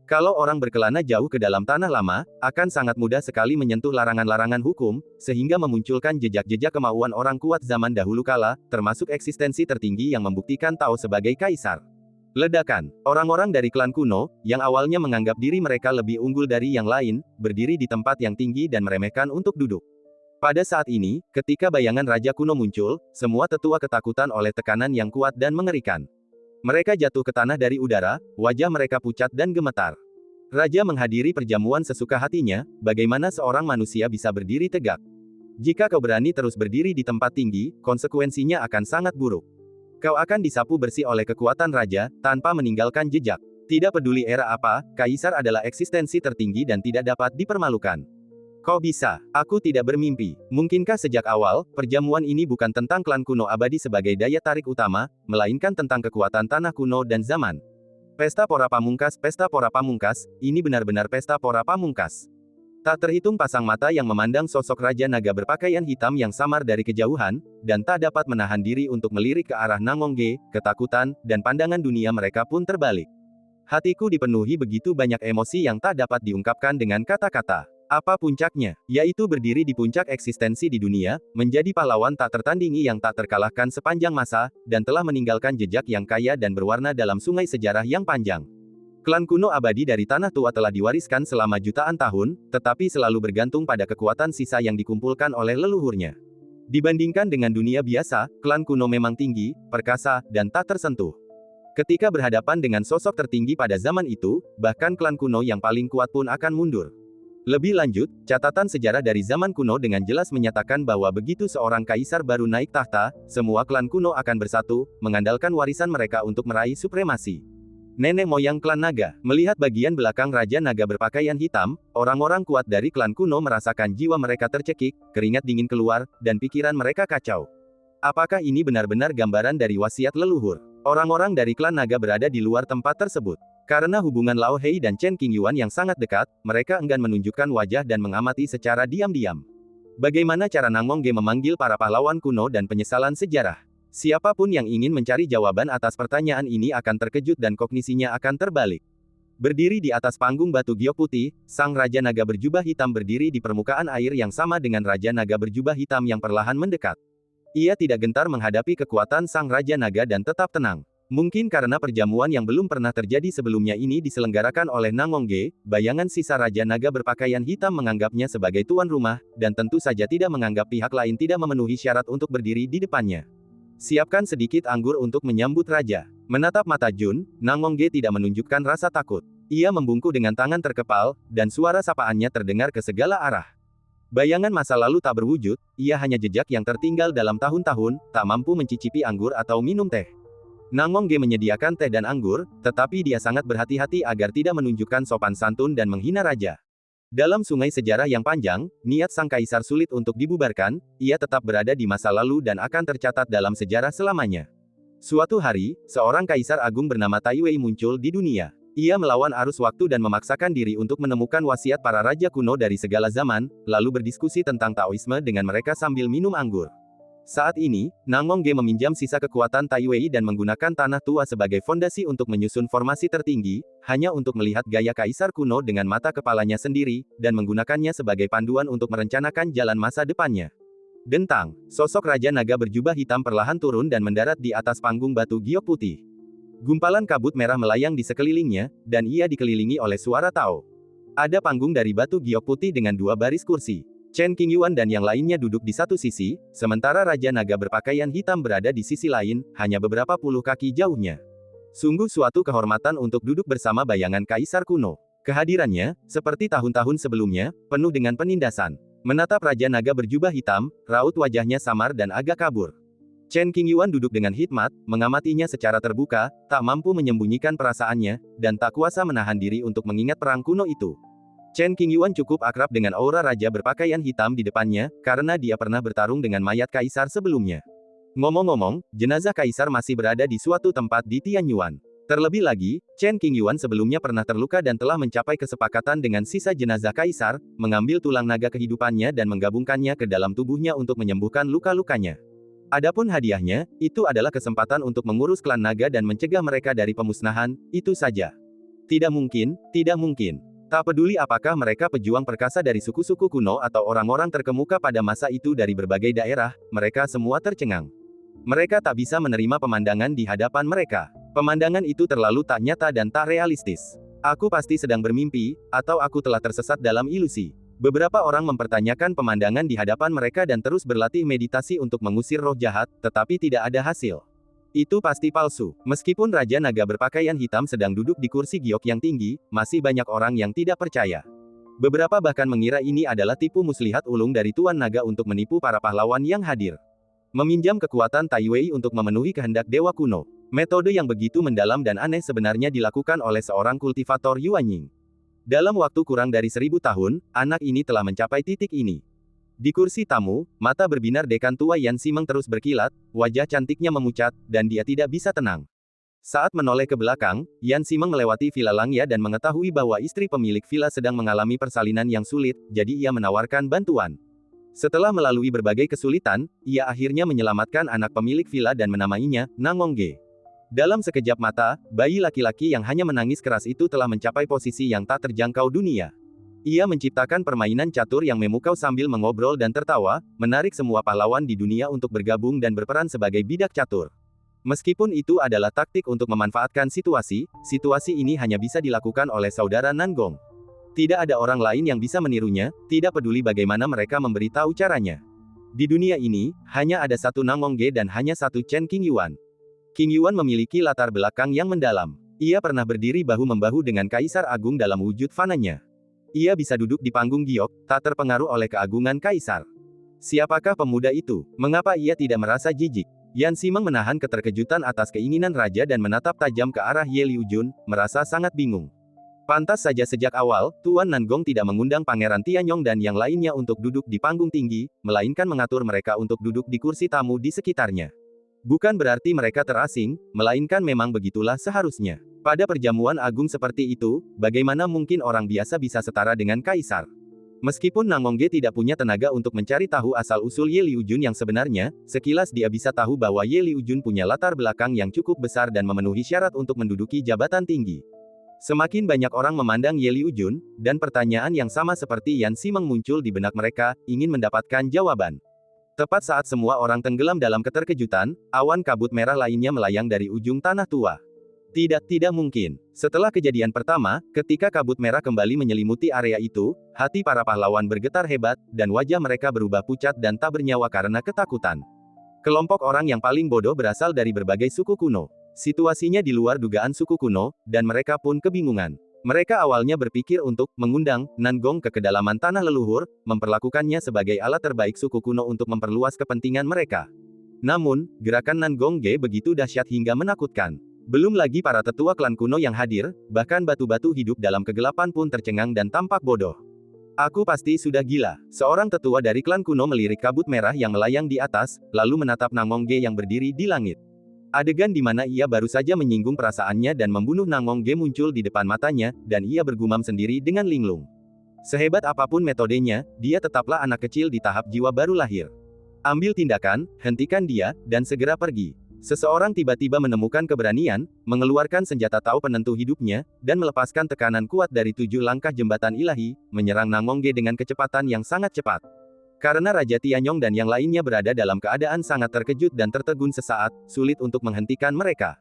Kalau orang berkelana jauh ke dalam tanah lama, akan sangat mudah sekali menyentuh larangan-larangan hukum, sehingga memunculkan jejak-jejak kemauan orang kuat zaman dahulu kala, termasuk eksistensi tertinggi yang membuktikan Tao sebagai kaisar. Ledakan. Orang-orang dari klan kuno, yang awalnya menganggap diri mereka lebih unggul dari yang lain, berdiri di tempat yang tinggi dan meremehkan untuk duduk. Pada saat ini, ketika bayangan Raja kuno muncul, semua tetua ketakutan oleh tekanan yang kuat dan mengerikan. Mereka jatuh ke tanah dari udara, wajah mereka pucat dan gemetar. Raja menghadiri perjamuan sesuka hatinya, bagaimana seorang manusia bisa berdiri tegak. Jika kau berani terus berdiri di tempat tinggi, konsekuensinya akan sangat buruk. Kau akan disapu bersih oleh kekuatan raja, tanpa meninggalkan jejak. Tidak peduli era apa, kaisar adalah eksistensi tertinggi dan tidak dapat dipermalukan. Kau bisa, aku tidak bermimpi. Mungkinkah sejak awal, perjamuan ini bukan tentang klan kuno abadi sebagai daya tarik utama, melainkan tentang kekuatan tanah kuno dan zaman. Pesta Pora Pamungkas, ini benar-benar pesta Pora Pamungkas. Tak terhitung pasang mata yang memandang sosok Raja Naga berpakaian hitam yang samar dari kejauhan, dan tak dapat menahan diri untuk melirik ke arah Nangongge, ketakutan, dan pandangan dunia mereka pun terbalik. Hatiku dipenuhi begitu banyak emosi yang tak dapat diungkapkan dengan kata-kata. Apa puncaknya? Yaitu berdiri di puncak eksistensi di dunia, menjadi pahlawan tak tertandingi yang tak terkalahkan sepanjang masa, dan telah meninggalkan jejak yang kaya dan berwarna dalam sungai sejarah yang panjang. Klan kuno abadi dari tanah tua telah diwariskan selama jutaan tahun, tetapi selalu bergantung pada kekuatan sisa yang dikumpulkan oleh leluhurnya. Dibandingkan dengan dunia biasa, klan kuno memang tinggi, perkasa, dan tak tersentuh. Ketika berhadapan dengan sosok tertinggi pada zaman itu, bahkan klan kuno yang paling kuat pun akan mundur. Lebih lanjut, catatan sejarah dari zaman kuno dengan jelas menyatakan bahwa begitu seorang kaisar baru naik tahta, semua klan kuno akan bersatu, mengandalkan warisan mereka untuk meraih supremasi. Nenek moyang klan naga. Melihat bagian belakang Raja Naga berpakaian hitam, orang-orang kuat dari klan kuno merasakan jiwa mereka tercekik, keringat dingin keluar, dan pikiran mereka kacau. Apakah ini benar-benar gambaran dari wasiat leluhur? Orang-orang dari klan naga berada di luar tempat tersebut. Karena hubungan Lao Hei dan Chen Qingyuan yang sangat dekat, mereka enggan menunjukkan wajah dan mengamati secara diam-diam. Bagaimana cara Nangongge memanggil para pahlawan kuno dan penyesalan sejarah? Siapapun yang ingin mencari jawaban atas pertanyaan ini akan terkejut dan kognisinya akan terbalik. Berdiri di atas panggung batu giok putih, sang Raja Naga berjubah hitam berdiri di permukaan air yang sama dengan Raja Naga berjubah hitam yang perlahan mendekat. Ia tidak gentar menghadapi kekuatan sang Raja Naga dan tetap tenang. Mungkin karena perjamuan yang belum pernah terjadi sebelumnya ini diselenggarakan oleh Nangongge, bayangan sisa Raja Naga berpakaian hitam menganggapnya sebagai tuan rumah, dan tentu saja tidak menganggap pihak lain tidak memenuhi syarat untuk berdiri di depannya. Siapkan sedikit anggur untuk menyambut Raja. Menatap mata Jun, Nangongge tidak menunjukkan rasa takut. Ia membungkuk dengan tangan terkepal, dan suara sapaannya terdengar ke segala arah. Bayangan masa lalu tak berwujud, ia hanya jejak yang tertinggal dalam tahun-tahun, tak mampu mencicipi anggur atau minum teh. Nangongge menyediakan teh dan anggur, tetapi dia sangat berhati-hati agar tidak menunjukkan sopan santun dan menghina raja. Dalam sungai sejarah yang panjang, niat sang kaisar sulit untuk dibubarkan, ia tetap berada di masa lalu dan akan tercatat dalam sejarah selamanya. Suatu hari, seorang kaisar agung bernama Taiwei muncul di dunia. Ia melawan arus waktu dan memaksakan diri untuk menemukan wasiat para raja kuno dari segala zaman, lalu berdiskusi tentang Taoisme dengan mereka sambil minum anggur. Saat ini, Nangongge meminjam sisa kekuatan Taiwei dan menggunakan tanah tua sebagai fondasi untuk menyusun formasi tertinggi, hanya untuk melihat gaya kaisar kuno dengan mata kepalanya sendiri, dan menggunakannya sebagai panduan untuk merencanakan jalan masa depannya. Dentang, sosok Raja Naga berjubah hitam perlahan turun dan mendarat di atas panggung batu giok putih. Gumpalan kabut merah melayang di sekelilingnya, dan ia dikelilingi oleh suara Tao. Ada panggung dari batu giok putih dengan 2 baris kursi. Chen Qingyuan dan yang lainnya duduk di satu sisi, sementara Raja Naga berpakaian hitam berada di sisi lain, hanya beberapa puluh kaki jauhnya. Sungguh suatu kehormatan untuk duduk bersama bayangan kaisar kuno. Kehadirannya, seperti tahun-tahun sebelumnya, penuh dengan penindasan. Menatap Raja Naga berjubah hitam, raut wajahnya samar dan agak kabur. Chen Qingyuan duduk dengan hikmat, mengamatinya secara terbuka, tak mampu menyembunyikan perasaannya, dan tak kuasa menahan diri untuk mengingat perang kuno itu. Chen Qingyuan cukup akrab dengan aura raja berpakaian hitam di depannya, karena dia pernah bertarung dengan mayat kaisar sebelumnya. Ngomong-ngomong, jenazah kaisar masih berada di suatu tempat di Tianyuan. Terlebih lagi, Chen Qingyuan sebelumnya pernah terluka dan telah mencapai kesepakatan dengan sisa jenazah kaisar, mengambil tulang naga kehidupannya dan menggabungkannya ke dalam tubuhnya untuk menyembuhkan luka-lukanya. Adapun hadiahnya, itu adalah kesempatan untuk mengurus klan naga dan mencegah mereka dari pemusnahan, itu saja. Tidak mungkin, tidak mungkin. Tak peduli apakah mereka pejuang perkasa dari suku-suku kuno atau orang-orang terkemuka pada masa itu dari berbagai daerah, mereka semua tercengang. Mereka tak bisa menerima pemandangan di hadapan mereka. Pemandangan itu terlalu tak nyata dan tak realistis. Aku pasti sedang bermimpi, atau aku telah tersesat dalam ilusi. Beberapa orang mempertanyakan pemandangan di hadapan mereka dan terus berlatih meditasi untuk mengusir roh jahat, tetapi tidak ada hasil. Itu pasti palsu. Meskipun Raja Naga berpakaian hitam sedang duduk di kursi giok yang tinggi, masih banyak orang yang tidak percaya. Beberapa bahkan mengira ini adalah tipu muslihat ulung dari Tuan Naga untuk menipu para pahlawan yang hadir. Meminjam kekuatan Taiwei untuk memenuhi kehendak dewa kuno. Metode yang begitu mendalam dan aneh sebenarnya dilakukan oleh seorang kultivator Yuanying. Dalam waktu kurang dari 1000 tahun, anak ini telah mencapai titik ini. Di kursi tamu, mata berbinar dekan tua Yan Simeng terus berkilat, wajah cantiknya memucat, dan dia tidak bisa tenang. Saat menoleh ke belakang, Yan Simeng melewati Villa Langya dan mengetahui bahwa istri pemilik villa sedang mengalami persalinan yang sulit, jadi ia menawarkan bantuan. Setelah melalui berbagai kesulitan, ia akhirnya menyelamatkan anak pemilik villa dan menamainya Nangongge. Dalam sekejap mata, bayi laki-laki yang hanya menangis keras itu telah mencapai posisi yang tak terjangkau dunia. Ia menciptakan permainan catur yang memukau sambil mengobrol dan tertawa, menarik semua pahlawan di dunia untuk bergabung dan berperan sebagai bidak catur. Meskipun itu adalah taktik untuk memanfaatkan situasi, situasi ini hanya bisa dilakukan oleh saudara Nangong. Tidak ada orang lain yang bisa menirunya, tidak peduli bagaimana mereka memberitahu caranya. Di dunia ini, hanya ada satu Nangongge dan hanya satu Chen Qingyuan. Qingyuan memiliki latar belakang yang mendalam. Ia pernah berdiri bahu-membahu dengan Kaisar Agung dalam wujud fananya. Ia bisa duduk di panggung giok, tak terpengaruh oleh keagungan kaisar. Siapakah pemuda itu? Mengapa ia tidak merasa jijik? Yan Simeng menahan keterkejutan atas keinginan raja dan menatap tajam ke arah Ye Liujun, merasa sangat bingung. Pantas saja sejak awal, Tuan Nangong tidak mengundang Pangeran Tianyong dan yang lainnya untuk duduk di panggung tinggi, melainkan mengatur mereka untuk duduk di kursi tamu di sekitarnya. Bukan berarti mereka terasing, melainkan memang begitulah seharusnya. Pada perjamuan agung seperti itu, bagaimana mungkin orang biasa bisa setara dengan kaisar? Meskipun Nangongge tidak punya tenaga untuk mencari tahu asal-usul Ye Liujun yang sebenarnya, sekilas dia bisa tahu bahwa Ye Liujun punya latar belakang yang cukup besar dan memenuhi syarat untuk menduduki jabatan tinggi. Semakin banyak orang memandang Ye Liujun, dan pertanyaan yang sama seperti Yan Simeng muncul di benak mereka, ingin mendapatkan jawaban. Tepat saat semua orang tenggelam dalam keterkejutan, awan kabut merah lainnya melayang dari ujung tanah tua. Tidak mungkin. Setelah kejadian pertama, ketika kabut merah kembali menyelimuti area itu, hati para pahlawan bergetar hebat, dan wajah mereka berubah pucat dan tak bernyawa karena ketakutan. Kelompok orang yang paling bodoh berasal dari berbagai suku kuno. Situasinya di luar dugaan suku kuno, dan mereka pun kebingungan. Mereka awalnya berpikir untuk mengundang Nangong ke kedalaman tanah leluhur, memperlakukannya sebagai alat terbaik suku kuno untuk memperluas kepentingan mereka. Namun, gerakan Nangongge begitu dahsyat hingga menakutkan. Belum lagi para tetua klan kuno yang hadir, bahkan batu-batu hidup dalam kegelapan pun tercengang dan tampak bodoh. Aku pasti sudah gila. Seorang tetua dari klan kuno melirik kabut merah yang melayang di atas, lalu menatap Nangongge yang berdiri di langit. Adegan di mana ia baru saja menyinggung perasaannya dan membunuh Nangongge muncul di depan matanya, dan ia bergumam sendiri dengan linglung. Sehebat apapun metodenya, dia tetaplah anak kecil di tahap jiwa baru lahir. Ambil tindakan, hentikan dia, dan segera pergi. Seseorang tiba-tiba menemukan keberanian, mengeluarkan senjata Tao penentu hidupnya, dan melepaskan tekanan kuat dari 7 langkah jembatan ilahi, menyerang Nangongge dengan kecepatan yang sangat cepat. Karena Raja Tianyong dan yang lainnya berada dalam keadaan sangat terkejut dan tertegun sesaat, sulit untuk menghentikan mereka.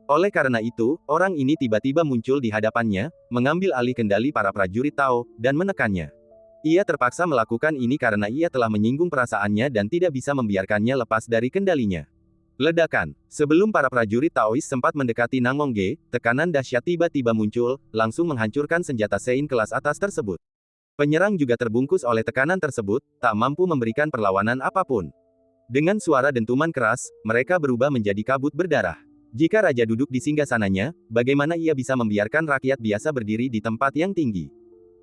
Oleh karena itu, orang ini tiba-tiba muncul di hadapannya, mengambil alih kendali para prajurit Tao, dan menekannya. Ia terpaksa melakukan ini karena ia telah menyinggung perasaannya dan tidak bisa membiarkannya lepas dari kendalinya. Ledakan. Sebelum para prajurit Taois sempat mendekati Nangongge, tekanan dahsyat tiba-tiba muncul, langsung menghancurkan senjata Sein kelas atas tersebut. Penyerang juga terbungkus oleh tekanan tersebut, tak mampu memberikan perlawanan apapun. Dengan suara dentuman keras, mereka berubah menjadi kabut berdarah. Jika raja duduk di singgasananya, bagaimana ia bisa membiarkan rakyat biasa berdiri di tempat yang tinggi?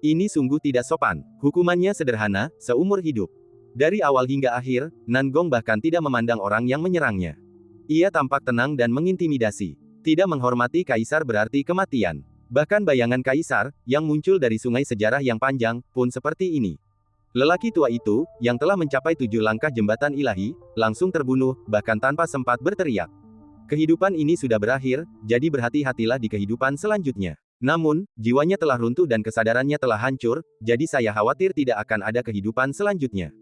Ini sungguh tidak sopan. Hukumannya sederhana, seumur hidup. Dari awal hingga akhir, Nangong bahkan tidak memandang orang yang menyerangnya. Ia tampak tenang dan mengintimidasi. Tidak menghormati kaisar berarti kematian. Bahkan bayangan kaisar, yang muncul dari sungai sejarah yang panjang, pun seperti ini. Lelaki tua itu, yang telah mencapai 7 langkah jembatan ilahi, langsung terbunuh, bahkan tanpa sempat berteriak. Kehidupan ini sudah berakhir, jadi berhati-hatilah di kehidupan selanjutnya. Namun, jiwanya telah runtuh dan kesadarannya telah hancur, jadi saya khawatir tidak akan ada kehidupan selanjutnya.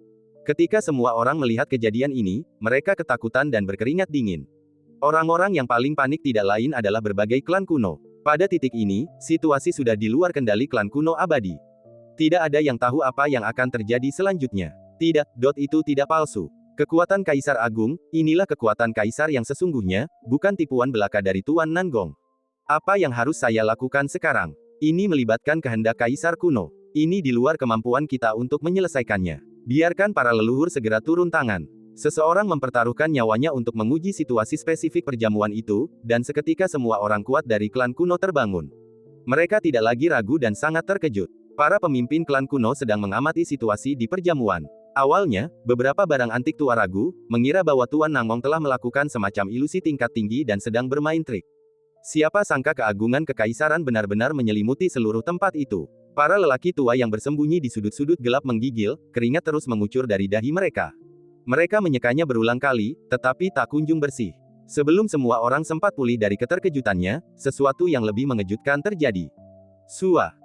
Ketika semua orang melihat kejadian ini, mereka ketakutan dan berkeringat dingin. Orang-orang yang paling panik tidak lain adalah berbagai klan kuno. Pada titik ini, situasi sudah di luar kendali klan kuno abadi. Tidak ada yang tahu apa yang akan terjadi selanjutnya. Tidak, itu tidak palsu. Kekuatan Kaisar Agung, inilah kekuatan Kaisar yang sesungguhnya, bukan tipuan belaka dari Tuan Nangong. Apa yang harus saya lakukan sekarang? Ini melibatkan kehendak Kaisar kuno. Ini di luar kemampuan kita untuk menyelesaikannya. Biarkan para leluhur segera turun tangan. Seseorang mempertaruhkan nyawanya untuk menguji situasi spesifik perjamuan itu, dan seketika semua orang kuat dari klan kuno terbangun. Mereka tidak lagi ragu dan sangat terkejut. Para pemimpin klan kuno sedang mengamati situasi di perjamuan. Awalnya, beberapa barang antik tua ragu, mengira bahwa Tuan Nangong telah melakukan semacam ilusi tingkat tinggi dan sedang bermain trik. Siapa sangka keagungan kekaisaran benar-benar menyelimuti seluruh tempat itu. Para lelaki tua yang bersembunyi di sudut-sudut gelap menggigil, keringat terus mengucur dari dahi mereka. Mereka menyekanya berulang kali, tetapi tak kunjung bersih. Sebelum semua orang sempat pulih dari keterkejutannya, sesuatu yang lebih mengejutkan terjadi.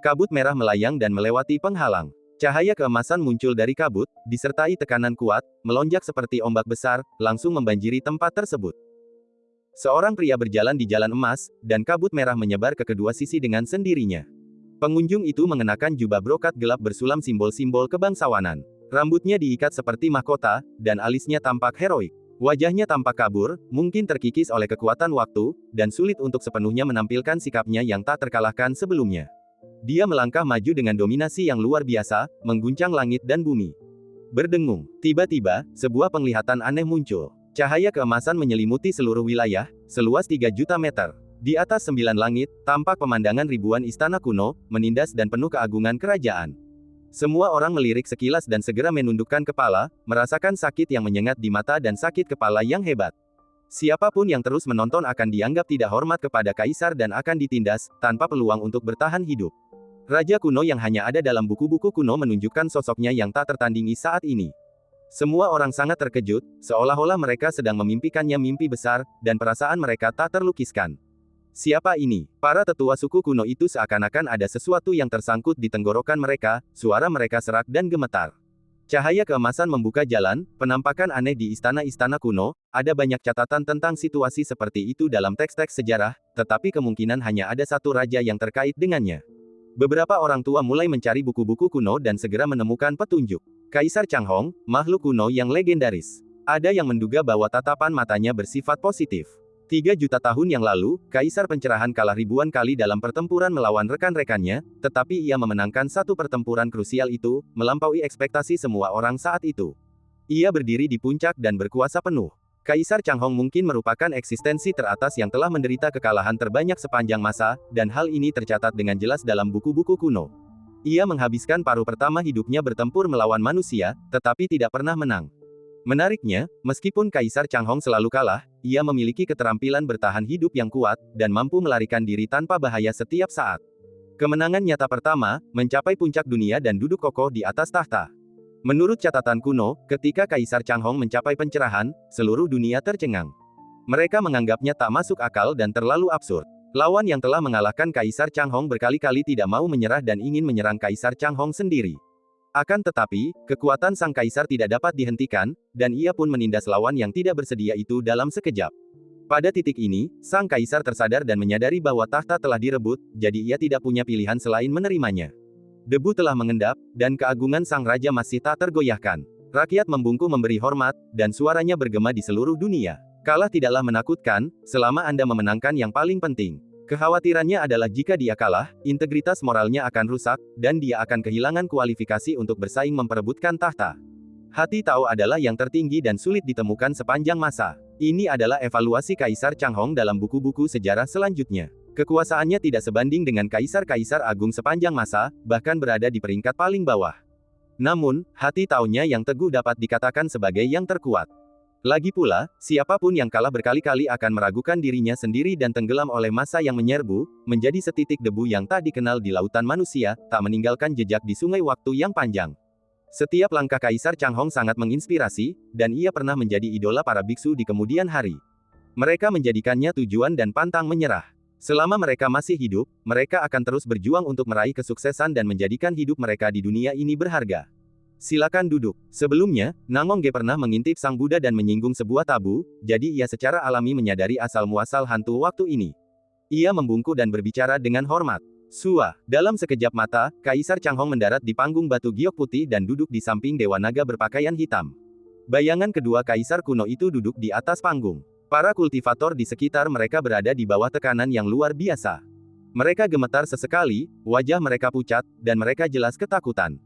Kabut merah melayang dan melewati penghalang. Cahaya keemasan muncul dari kabut, disertai tekanan kuat, melonjak seperti ombak besar, langsung membanjiri tempat tersebut. Seorang pria berjalan di jalan emas, dan kabut merah menyebar ke kedua sisi dengan sendirinya. Pengunjung itu mengenakan jubah brokat gelap bersulam simbol-simbol kebangsawanan. Rambutnya diikat seperti mahkota, dan alisnya tampak heroik. Wajahnya tampak kabur, mungkin terkikis oleh kekuatan waktu, dan sulit untuk sepenuhnya menampilkan sikapnya yang tak terkalahkan sebelumnya. Dia melangkah maju dengan dominasi yang luar biasa, mengguncang langit dan bumi. Berdengung. Tiba-tiba, sebuah penglihatan aneh muncul. Cahaya keemasan menyelimuti seluruh wilayah, seluas 3 juta meter. Di atas 9 langit, tampak pemandangan ribuan istana kuno, menindas dan penuh keagungan kerajaan. Semua orang melirik sekilas dan segera menundukkan kepala, merasakan sakit yang menyengat di mata dan sakit kepala yang hebat. Siapapun yang terus menonton akan dianggap tidak hormat kepada kaisar dan akan ditindas, tanpa peluang untuk bertahan hidup. Raja kuno yang hanya ada dalam buku-buku kuno menunjukkan sosoknya yang tak tertandingi saat ini. Semua orang sangat terkejut, seolah-olah mereka sedang memimpikannya mimpi besar, dan perasaan mereka tak terlukiskan. Siapa ini? Para tetua suku kuno itu seakan-akan ada sesuatu yang tersangkut di tenggorokan mereka, suara mereka serak dan gemetar. Cahaya keemasan membuka jalan, penampakan aneh di istana-istana kuno, ada banyak catatan tentang situasi seperti itu dalam teks-teks sejarah, tetapi kemungkinan hanya ada satu raja yang terkait dengannya. Beberapa orang tua mulai mencari buku-buku kuno dan segera menemukan petunjuk. Kaisar Changhong, makhluk kuno yang legendaris. Ada yang menduga bahwa tatapan matanya bersifat positif. 3 juta tahun yang lalu, Kaisar Pencerahan kalah ribuan kali dalam pertempuran melawan rekan-rekannya, tetapi ia memenangkan satu pertempuran krusial itu, melampaui ekspektasi semua orang saat itu. Ia berdiri di puncak dan berkuasa penuh. Kaisar Changhong mungkin merupakan eksistensi teratas yang telah menderita kekalahan terbanyak sepanjang masa, dan hal ini tercatat dengan jelas dalam buku-buku kuno. Ia menghabiskan paruh pertama hidupnya bertempur melawan manusia, tetapi tidak pernah menang. Menariknya, meskipun Kaisar Changhong selalu kalah, ia memiliki keterampilan bertahan hidup yang kuat, dan mampu melarikan diri tanpa bahaya setiap saat. Kemenangan nyata pertama, mencapai puncak dunia dan duduk kokoh di atas tahta. Menurut catatan kuno, ketika Kaisar Changhong mencapai pencerahan, seluruh dunia tercengang. Mereka menganggapnya tak masuk akal dan terlalu absurd. Lawan yang telah mengalahkan Kaisar Changhong berkali-kali tidak mau menyerah dan ingin menyerang Kaisar Changhong sendiri. Akan tetapi, kekuatan sang kaisar tidak dapat dihentikan, dan ia pun menindas lawan yang tidak bersedia itu dalam sekejap. Pada titik ini, sang kaisar tersadar dan menyadari bahwa tahta telah direbut, jadi ia tidak punya pilihan selain menerimanya. Debu telah mengendap, dan keagungan sang raja masih tak tergoyahkan. Rakyat membungkuk memberi hormat, dan suaranya bergema di seluruh dunia. Kalah tidaklah menakutkan, selama Anda memenangkan yang paling penting. Kekhawatirannya adalah jika dia kalah, integritas moralnya akan rusak, dan dia akan kehilangan kualifikasi untuk bersaing memperebutkan tahta. Hati Tao adalah yang tertinggi dan sulit ditemukan sepanjang masa. Ini adalah evaluasi Kaisar Changhong dalam buku-buku sejarah selanjutnya. Kekuasaannya tidak sebanding dengan kaisar-kaisar agung sepanjang masa, bahkan berada di peringkat paling bawah. Namun, hati Tao-nya yang teguh dapat dikatakan sebagai yang terkuat. Lagi pula, siapapun yang kalah berkali-kali akan meragukan dirinya sendiri dan tenggelam oleh masa yang menyerbu, menjadi setitik debu yang tak dikenal di lautan manusia, tak meninggalkan jejak di sungai waktu yang panjang. Setiap langkah Kaisar Changhong sangat menginspirasi, dan ia pernah menjadi idola para biksu di kemudian hari. Mereka menjadikannya tujuan dan pantang menyerah. Selama mereka masih hidup, mereka akan terus berjuang untuk meraih kesuksesan dan menjadikan hidup mereka di dunia ini berharga. Silakan duduk. Sebelumnya, Nangong Ge pernah mengintip Sang Buddha dan menyinggung sebuah tabu, jadi ia secara alami menyadari asal-muasal hantu waktu ini. Ia membungkuk dan berbicara dengan hormat. Sua, dalam sekejap mata, Kaisar Changhong mendarat di panggung batu giok putih dan duduk di samping Dewa Naga berpakaian hitam. Bayangan kedua kaisar kuno itu duduk di atas panggung. Para kultivator di sekitar mereka berada di bawah tekanan yang luar biasa. Mereka gemetar sesekali, wajah mereka pucat, dan mereka jelas ketakutan.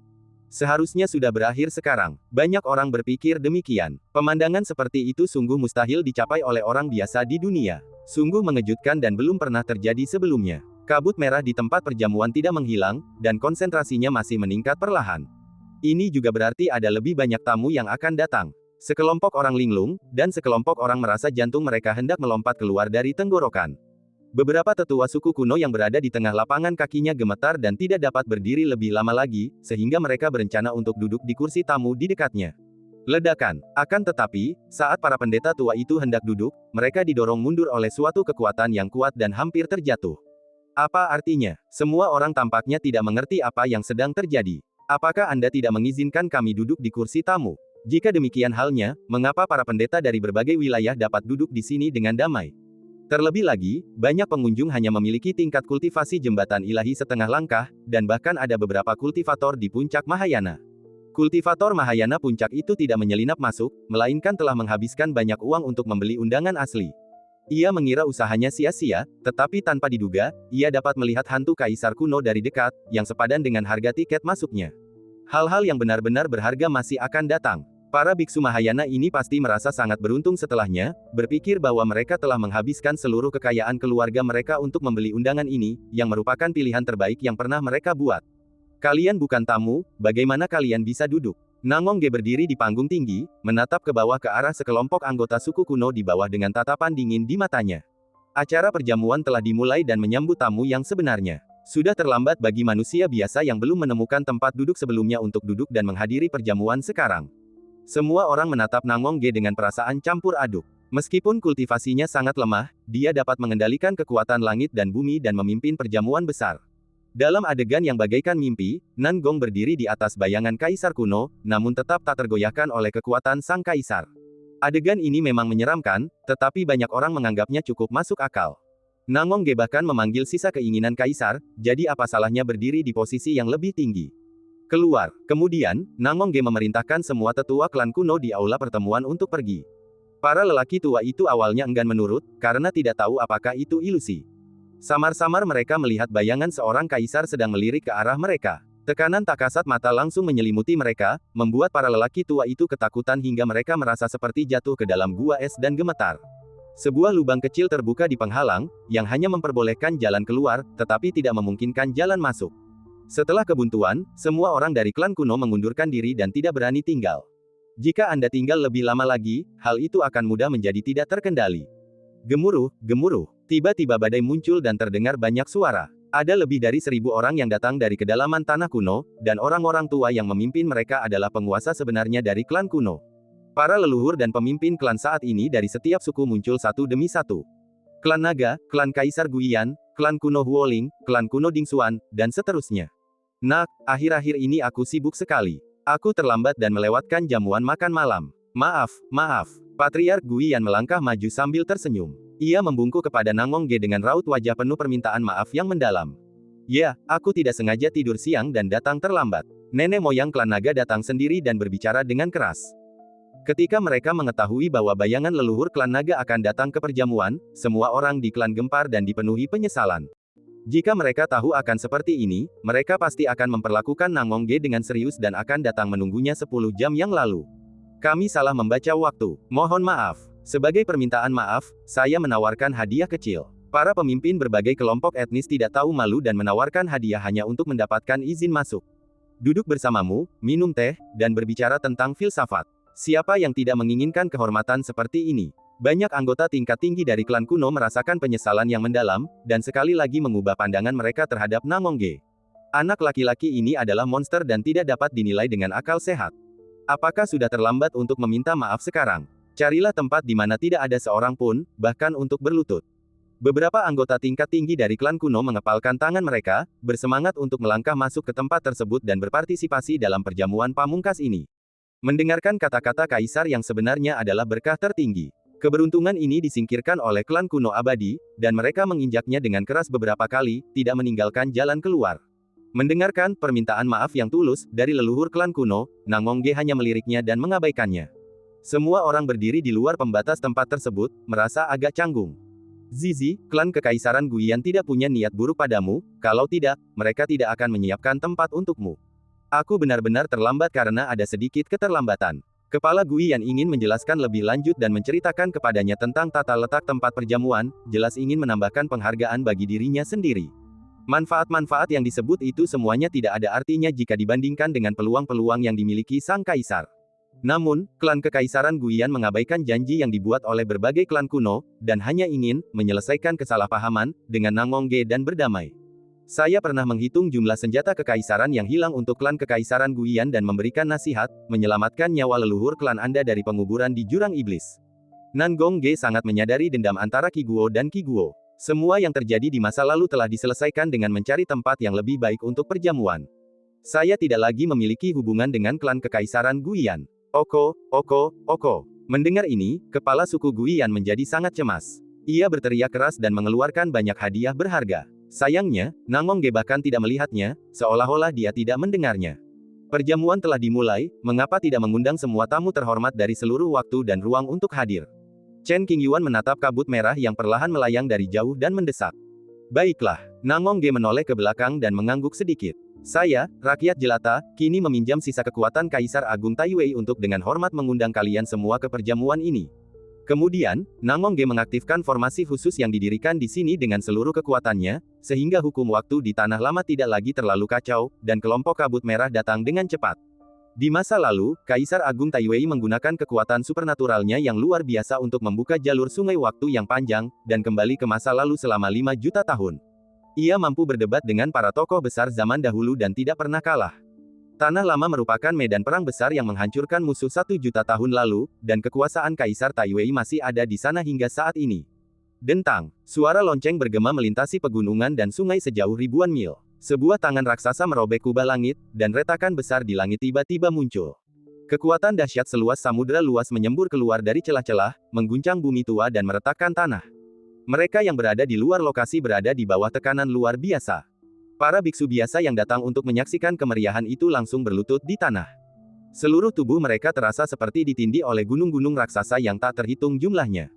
Seharusnya sudah berakhir sekarang. Banyak orang berpikir demikian. Pemandangan seperti itu sungguh mustahil dicapai oleh orang biasa di dunia. Sungguh mengejutkan dan belum pernah terjadi sebelumnya. Kabut merah di tempat perjamuan tidak menghilang, dan konsentrasinya masih meningkat perlahan. Ini juga berarti ada lebih banyak tamu yang akan datang. Sekelompok orang linglung, dan sekelompok orang merasa jantung mereka hendak melompat keluar dari tenggorokan. Beberapa tetua suku kuno yang berada di tengah lapangan kakinya gemetar dan tidak dapat berdiri lebih lama lagi, sehingga mereka berencana untuk duduk di kursi tamu di dekatnya. Ledakan. Akan tetapi, saat para pendeta tua itu hendak duduk, mereka didorong mundur oleh suatu kekuatan yang kuat dan hampir terjatuh. Apa artinya? Semua orang tampaknya tidak mengerti apa yang sedang terjadi. Apakah Anda tidak mengizinkan kami duduk di kursi tamu? Jika demikian halnya, mengapa para pendeta dari berbagai wilayah dapat duduk di sini dengan damai? Terlebih lagi, banyak pengunjung hanya memiliki tingkat kultivasi jembatan ilahi setengah langkah, dan bahkan ada beberapa kultivator di puncak Mahayana. Kultivator Mahayana puncak itu tidak menyelinap masuk, melainkan telah menghabiskan banyak uang untuk membeli undangan asli. Ia mengira usahanya sia-sia, tetapi tanpa diduga, ia dapat melihat hantu kaisar kuno dari dekat, yang sepadan dengan harga tiket masuknya. Hal-hal yang benar-benar berharga masih akan datang. Para biksu Mahayana ini pasti merasa sangat beruntung setelahnya, berpikir bahwa mereka telah menghabiskan seluruh kekayaan keluarga mereka untuk membeli undangan ini, yang merupakan pilihan terbaik yang pernah mereka buat. Kalian bukan tamu, bagaimana kalian bisa duduk? Nangong Ge berdiri di panggung tinggi, menatap ke bawah ke arah sekelompok anggota suku kuno di bawah dengan tatapan dingin di matanya. Acara perjamuan telah dimulai dan menyambut tamu yang sebenarnya. Sudah terlambat bagi manusia biasa yang belum menemukan tempat duduk sebelumnya untuk duduk dan menghadiri perjamuan sekarang. Semua orang menatap Nangongge dengan perasaan campur aduk. Meskipun kultivasinya sangat lemah, dia dapat mengendalikan kekuatan langit dan bumi dan memimpin perjamuan besar. Dalam adegan yang bagaikan mimpi, Nangong berdiri di atas bayangan kaisar kuno, namun tetap tak tergoyahkan oleh kekuatan sang kaisar. Adegan ini memang menyeramkan, tetapi banyak orang menganggapnya cukup masuk akal. Nangongge bahkan memanggil sisa keinginan kaisar, jadi apa salahnya berdiri di posisi yang lebih tinggi. Keluar. Kemudian, Nangongge memerintahkan semua tetua klan kuno di aula pertemuan untuk pergi. Para lelaki tua itu awalnya enggan menurut, karena tidak tahu apakah itu ilusi. Samar-samar mereka melihat bayangan seorang kaisar sedang melirik ke arah mereka. Tekanan tak kasat mata langsung menyelimuti mereka, membuat para lelaki tua itu ketakutan hingga mereka merasa seperti jatuh ke dalam gua es dan gemetar. Sebuah lubang kecil terbuka di penghalang, yang hanya memperbolehkan jalan keluar, tetapi tidak memungkinkan jalan masuk. Setelah kebuntuan, semua orang dari klan kuno mengundurkan diri dan tidak berani tinggal. Jika Anda tinggal lebih lama lagi, hal itu akan mudah menjadi tidak terkendali. Gemuruh, gemuruh. Tiba-tiba badai muncul dan terdengar banyak suara. Ada lebih dari 1.000 orang yang datang dari kedalaman tanah kuno, dan orang-orang tua yang memimpin mereka adalah penguasa sebenarnya dari klan kuno. Para leluhur dan pemimpin klan saat ini dari setiap suku muncul satu demi satu. Klan Naga, klan Kaisar Guiyan, klan kuno Huoling, klan kuno Dingxuan, dan seterusnya. Nak, akhir-akhir ini aku sibuk sekali. Aku terlambat dan melewatkan jamuan makan malam. Maaf, maaf. Patriark Guiyan melangkah maju sambil tersenyum. Ia membungkuk kepada Nangongge dengan raut wajah penuh permintaan maaf yang mendalam. Ya, aku tidak sengaja tidur siang dan datang terlambat. Nenek moyang klan naga datang sendiri dan berbicara dengan keras. Ketika mereka mengetahui bahwa bayangan leluhur klan naga akan datang ke perjamuan, semua orang di klan gempar dan dipenuhi penyesalan. Jika mereka tahu akan seperti ini, mereka pasti akan memperlakukan Nangongge dengan serius dan akan datang menunggunya 10 jam yang lalu. Kami salah membaca waktu. Mohon maaf. Sebagai permintaan maaf, saya menawarkan hadiah kecil. Para pemimpin berbagai kelompok etnis tidak tahu malu dan menawarkan hadiah hanya untuk mendapatkan izin masuk. Duduk bersamamu, minum teh, dan berbicara tentang filsafat. Siapa yang tidak menginginkan kehormatan seperti ini? Banyak anggota tingkat tinggi dari klan kuno merasakan penyesalan yang mendalam, dan sekali lagi mengubah pandangan mereka terhadap Nangongge. Anak laki-laki ini adalah monster dan tidak dapat dinilai dengan akal sehat. Apakah sudah terlambat untuk meminta maaf sekarang? Carilah tempat di mana tidak ada seorang pun, bahkan untuk berlutut. Beberapa anggota tingkat tinggi dari klan kuno mengepalkan tangan mereka, bersemangat untuk melangkah masuk ke tempat tersebut dan berpartisipasi dalam perjamuan pamungkas ini. Mendengarkan kata-kata kaisar yang sebenarnya adalah berkah tertinggi. Keberuntungan ini disingkirkan oleh klan kuno abadi, dan mereka menginjaknya dengan keras beberapa kali, tidak meninggalkan jalan keluar. Mendengarkan permintaan maaf yang tulus dari leluhur klan kuno, Nangongge hanya meliriknya dan mengabaikannya. Semua orang berdiri di luar pembatas tempat tersebut, merasa agak canggung. Zizi, klan kekaisaran Guiyan tidak punya niat buruk padamu, kalau tidak, mereka tidak akan menyiapkan tempat untukmu. Aku benar-benar terlambat karena ada sedikit keterlambatan. Kepala Guiyan ingin menjelaskan lebih lanjut dan menceritakan kepadanya tentang tata letak tempat perjamuan, jelas ingin menambahkan penghargaan bagi dirinya sendiri. Manfaat-manfaat yang disebut itu semuanya tidak ada artinya jika dibandingkan dengan peluang-peluang yang dimiliki sang kaisar. Namun, klan kekaisaran Guiyan mengabaikan janji yang dibuat oleh berbagai klan kuno, dan hanya ingin menyelesaikan kesalahpahaman dengan Nangongge dan berdamai. Saya pernah menghitung jumlah senjata kekaisaran yang hilang untuk klan kekaisaran Guiyan dan memberikan nasihat, menyelamatkan nyawa leluhur klan Anda dari penguburan di jurang iblis. Nangongge sangat menyadari dendam antara Qi Guo dan Qi Guo. Semua yang terjadi di masa lalu telah diselesaikan dengan mencari tempat yang lebih baik untuk perjamuan. Saya tidak lagi memiliki hubungan dengan klan kekaisaran Guiyan. Oko. Mendengar ini, kepala suku Guiyan menjadi sangat cemas. Ia berteriak keras dan mengeluarkan banyak hadiah berharga. Sayangnya, Nangongge bahkan tidak melihatnya, seolah-olah dia tidak mendengarnya. Perjamuan telah dimulai, mengapa tidak mengundang semua tamu terhormat dari seluruh waktu dan ruang untuk hadir? Chen Qingyuan menatap kabut merah yang perlahan melayang dari jauh dan mendesak. Baiklah, Nangongge menoleh ke belakang dan mengangguk sedikit. Saya, rakyat jelata, kini meminjam sisa kekuatan Kaisar Agung Taiwei untuk dengan hormat mengundang kalian semua ke perjamuan ini. Kemudian, Nangongge mengaktifkan formasi khusus yang didirikan di sini dengan seluruh kekuatannya, sehingga hukum waktu di Tanah Lama tidak lagi terlalu kacau, dan kelompok kabut merah datang dengan cepat. Di masa lalu, Kaisar Agung Taiwei menggunakan kekuatan supernaturalnya yang luar biasa untuk membuka jalur sungai waktu yang panjang, dan kembali ke masa lalu selama 5 juta tahun. Ia mampu berdebat dengan para tokoh besar zaman dahulu dan tidak pernah kalah. Tanah Lama merupakan medan perang besar yang menghancurkan musuh 1 juta tahun lalu, dan kekuasaan Kaisar Taiwei masih ada di sana hingga saat ini. Dentang, suara lonceng bergema melintasi pegunungan dan sungai sejauh ribuan mil. Sebuah tangan raksasa merobek kubah langit, dan retakan besar di langit tiba-tiba muncul. Kekuatan dahsyat seluas samudera luas menyembur keluar dari celah-celah, mengguncang bumi tua dan meretakkan tanah. Mereka yang berada di luar lokasi berada di bawah tekanan luar biasa. Para biksu biasa yang datang untuk menyaksikan kemeriahan itu langsung berlutut di tanah. Seluruh tubuh mereka terasa seperti ditindih oleh gunung-gunung raksasa yang tak terhitung jumlahnya.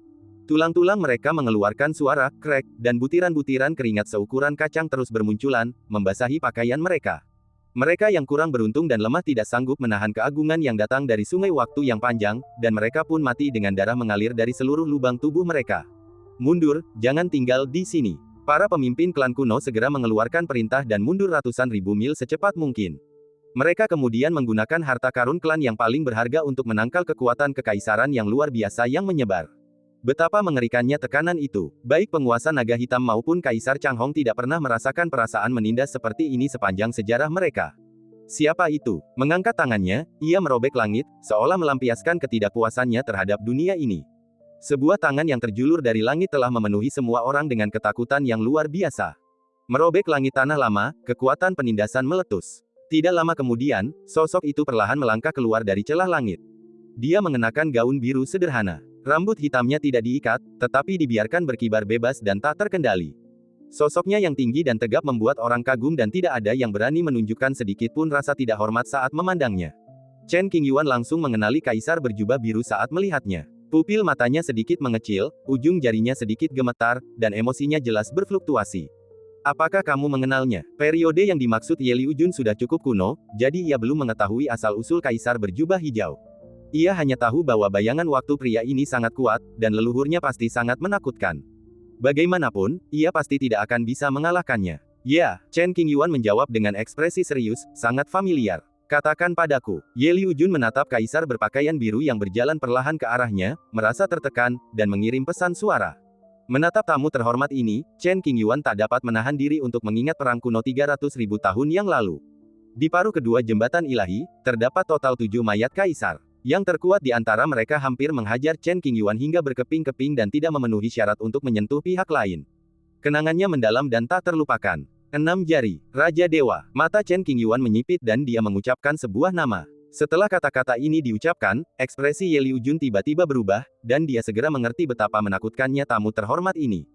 Tulang-tulang mereka mengeluarkan suara krek, dan butiran-butiran keringat seukuran kacang terus bermunculan, membasahi pakaian mereka. Mereka yang kurang beruntung dan lemah tidak sanggup menahan keagungan yang datang dari sungai waktu yang panjang, dan mereka pun mati dengan darah mengalir dari seluruh lubang tubuh mereka. Mundur, jangan tinggal di sini. Para pemimpin klan kuno segera mengeluarkan perintah dan mundur ratusan ribu mil secepat mungkin. Mereka kemudian menggunakan harta karun klan yang paling berharga untuk menangkal kekuatan kekaisaran yang luar biasa yang menyebar. Betapa mengerikannya tekanan itu. Baik penguasa naga hitam maupun Kaisar Changhong tidak pernah merasakan perasaan menindas seperti ini sepanjang sejarah mereka. Siapa itu? Mengangkat tangannya, ia merobek langit, seolah melampiaskan ketidakpuasannya terhadap dunia ini. Sebuah tangan yang terjulur dari langit telah memenuhi semua orang dengan ketakutan yang luar biasa. Merobek langit tanah lama, kekuatan penindasan meletus. Tidak lama kemudian, sosok itu perlahan melangkah keluar dari celah langit. Dia mengenakan gaun biru sederhana. Rambut hitamnya tidak diikat, tetapi dibiarkan berkibar bebas dan tak terkendali. Sosoknya yang tinggi dan tegap membuat orang kagum dan tidak ada yang berani menunjukkan sedikit pun rasa tidak hormat saat memandangnya. Chen Qingyuan langsung mengenali kaisar berjubah biru saat melihatnya. Pupil matanya sedikit mengecil, ujung jarinya sedikit gemetar, dan emosinya jelas berfluktuasi. Apakah kamu mengenalnya? Periode yang dimaksud Ye Liujun sudah cukup kuno, jadi ia belum mengetahui asal-usul kaisar berjubah hijau. Ia hanya tahu bahwa bayangan waktu pria ini sangat kuat, dan leluhurnya pasti sangat menakutkan. Bagaimanapun, ia pasti tidak akan bisa mengalahkannya. Ya, Chen Qingyuan menjawab dengan ekspresi serius, sangat familiar. Katakan padaku. Ye Liujun menatap kaisar berpakaian biru yang berjalan perlahan ke arahnya, merasa tertekan, dan mengirim pesan suara. Menatap tamu terhormat ini, Chen Qingyuan tak dapat menahan diri untuk mengingat perang kuno 300.000 tahun yang lalu. Di paruh kedua jembatan ilahi, terdapat total 7 mayat kaisar. Yang terkuat di antara mereka hampir menghajar Chen Qingyuan hingga berkeping-keping dan tidak memenuhi syarat untuk menyentuh pihak lain. Kenangannya mendalam dan tak terlupakan. 6 jari, Raja Dewa. Mata Chen Qingyuan menyipit dan dia mengucapkan sebuah nama. Setelah kata-kata ini diucapkan, ekspresi Ye Liujun tiba-tiba berubah, dan dia segera mengerti betapa menakutkannya tamu terhormat ini.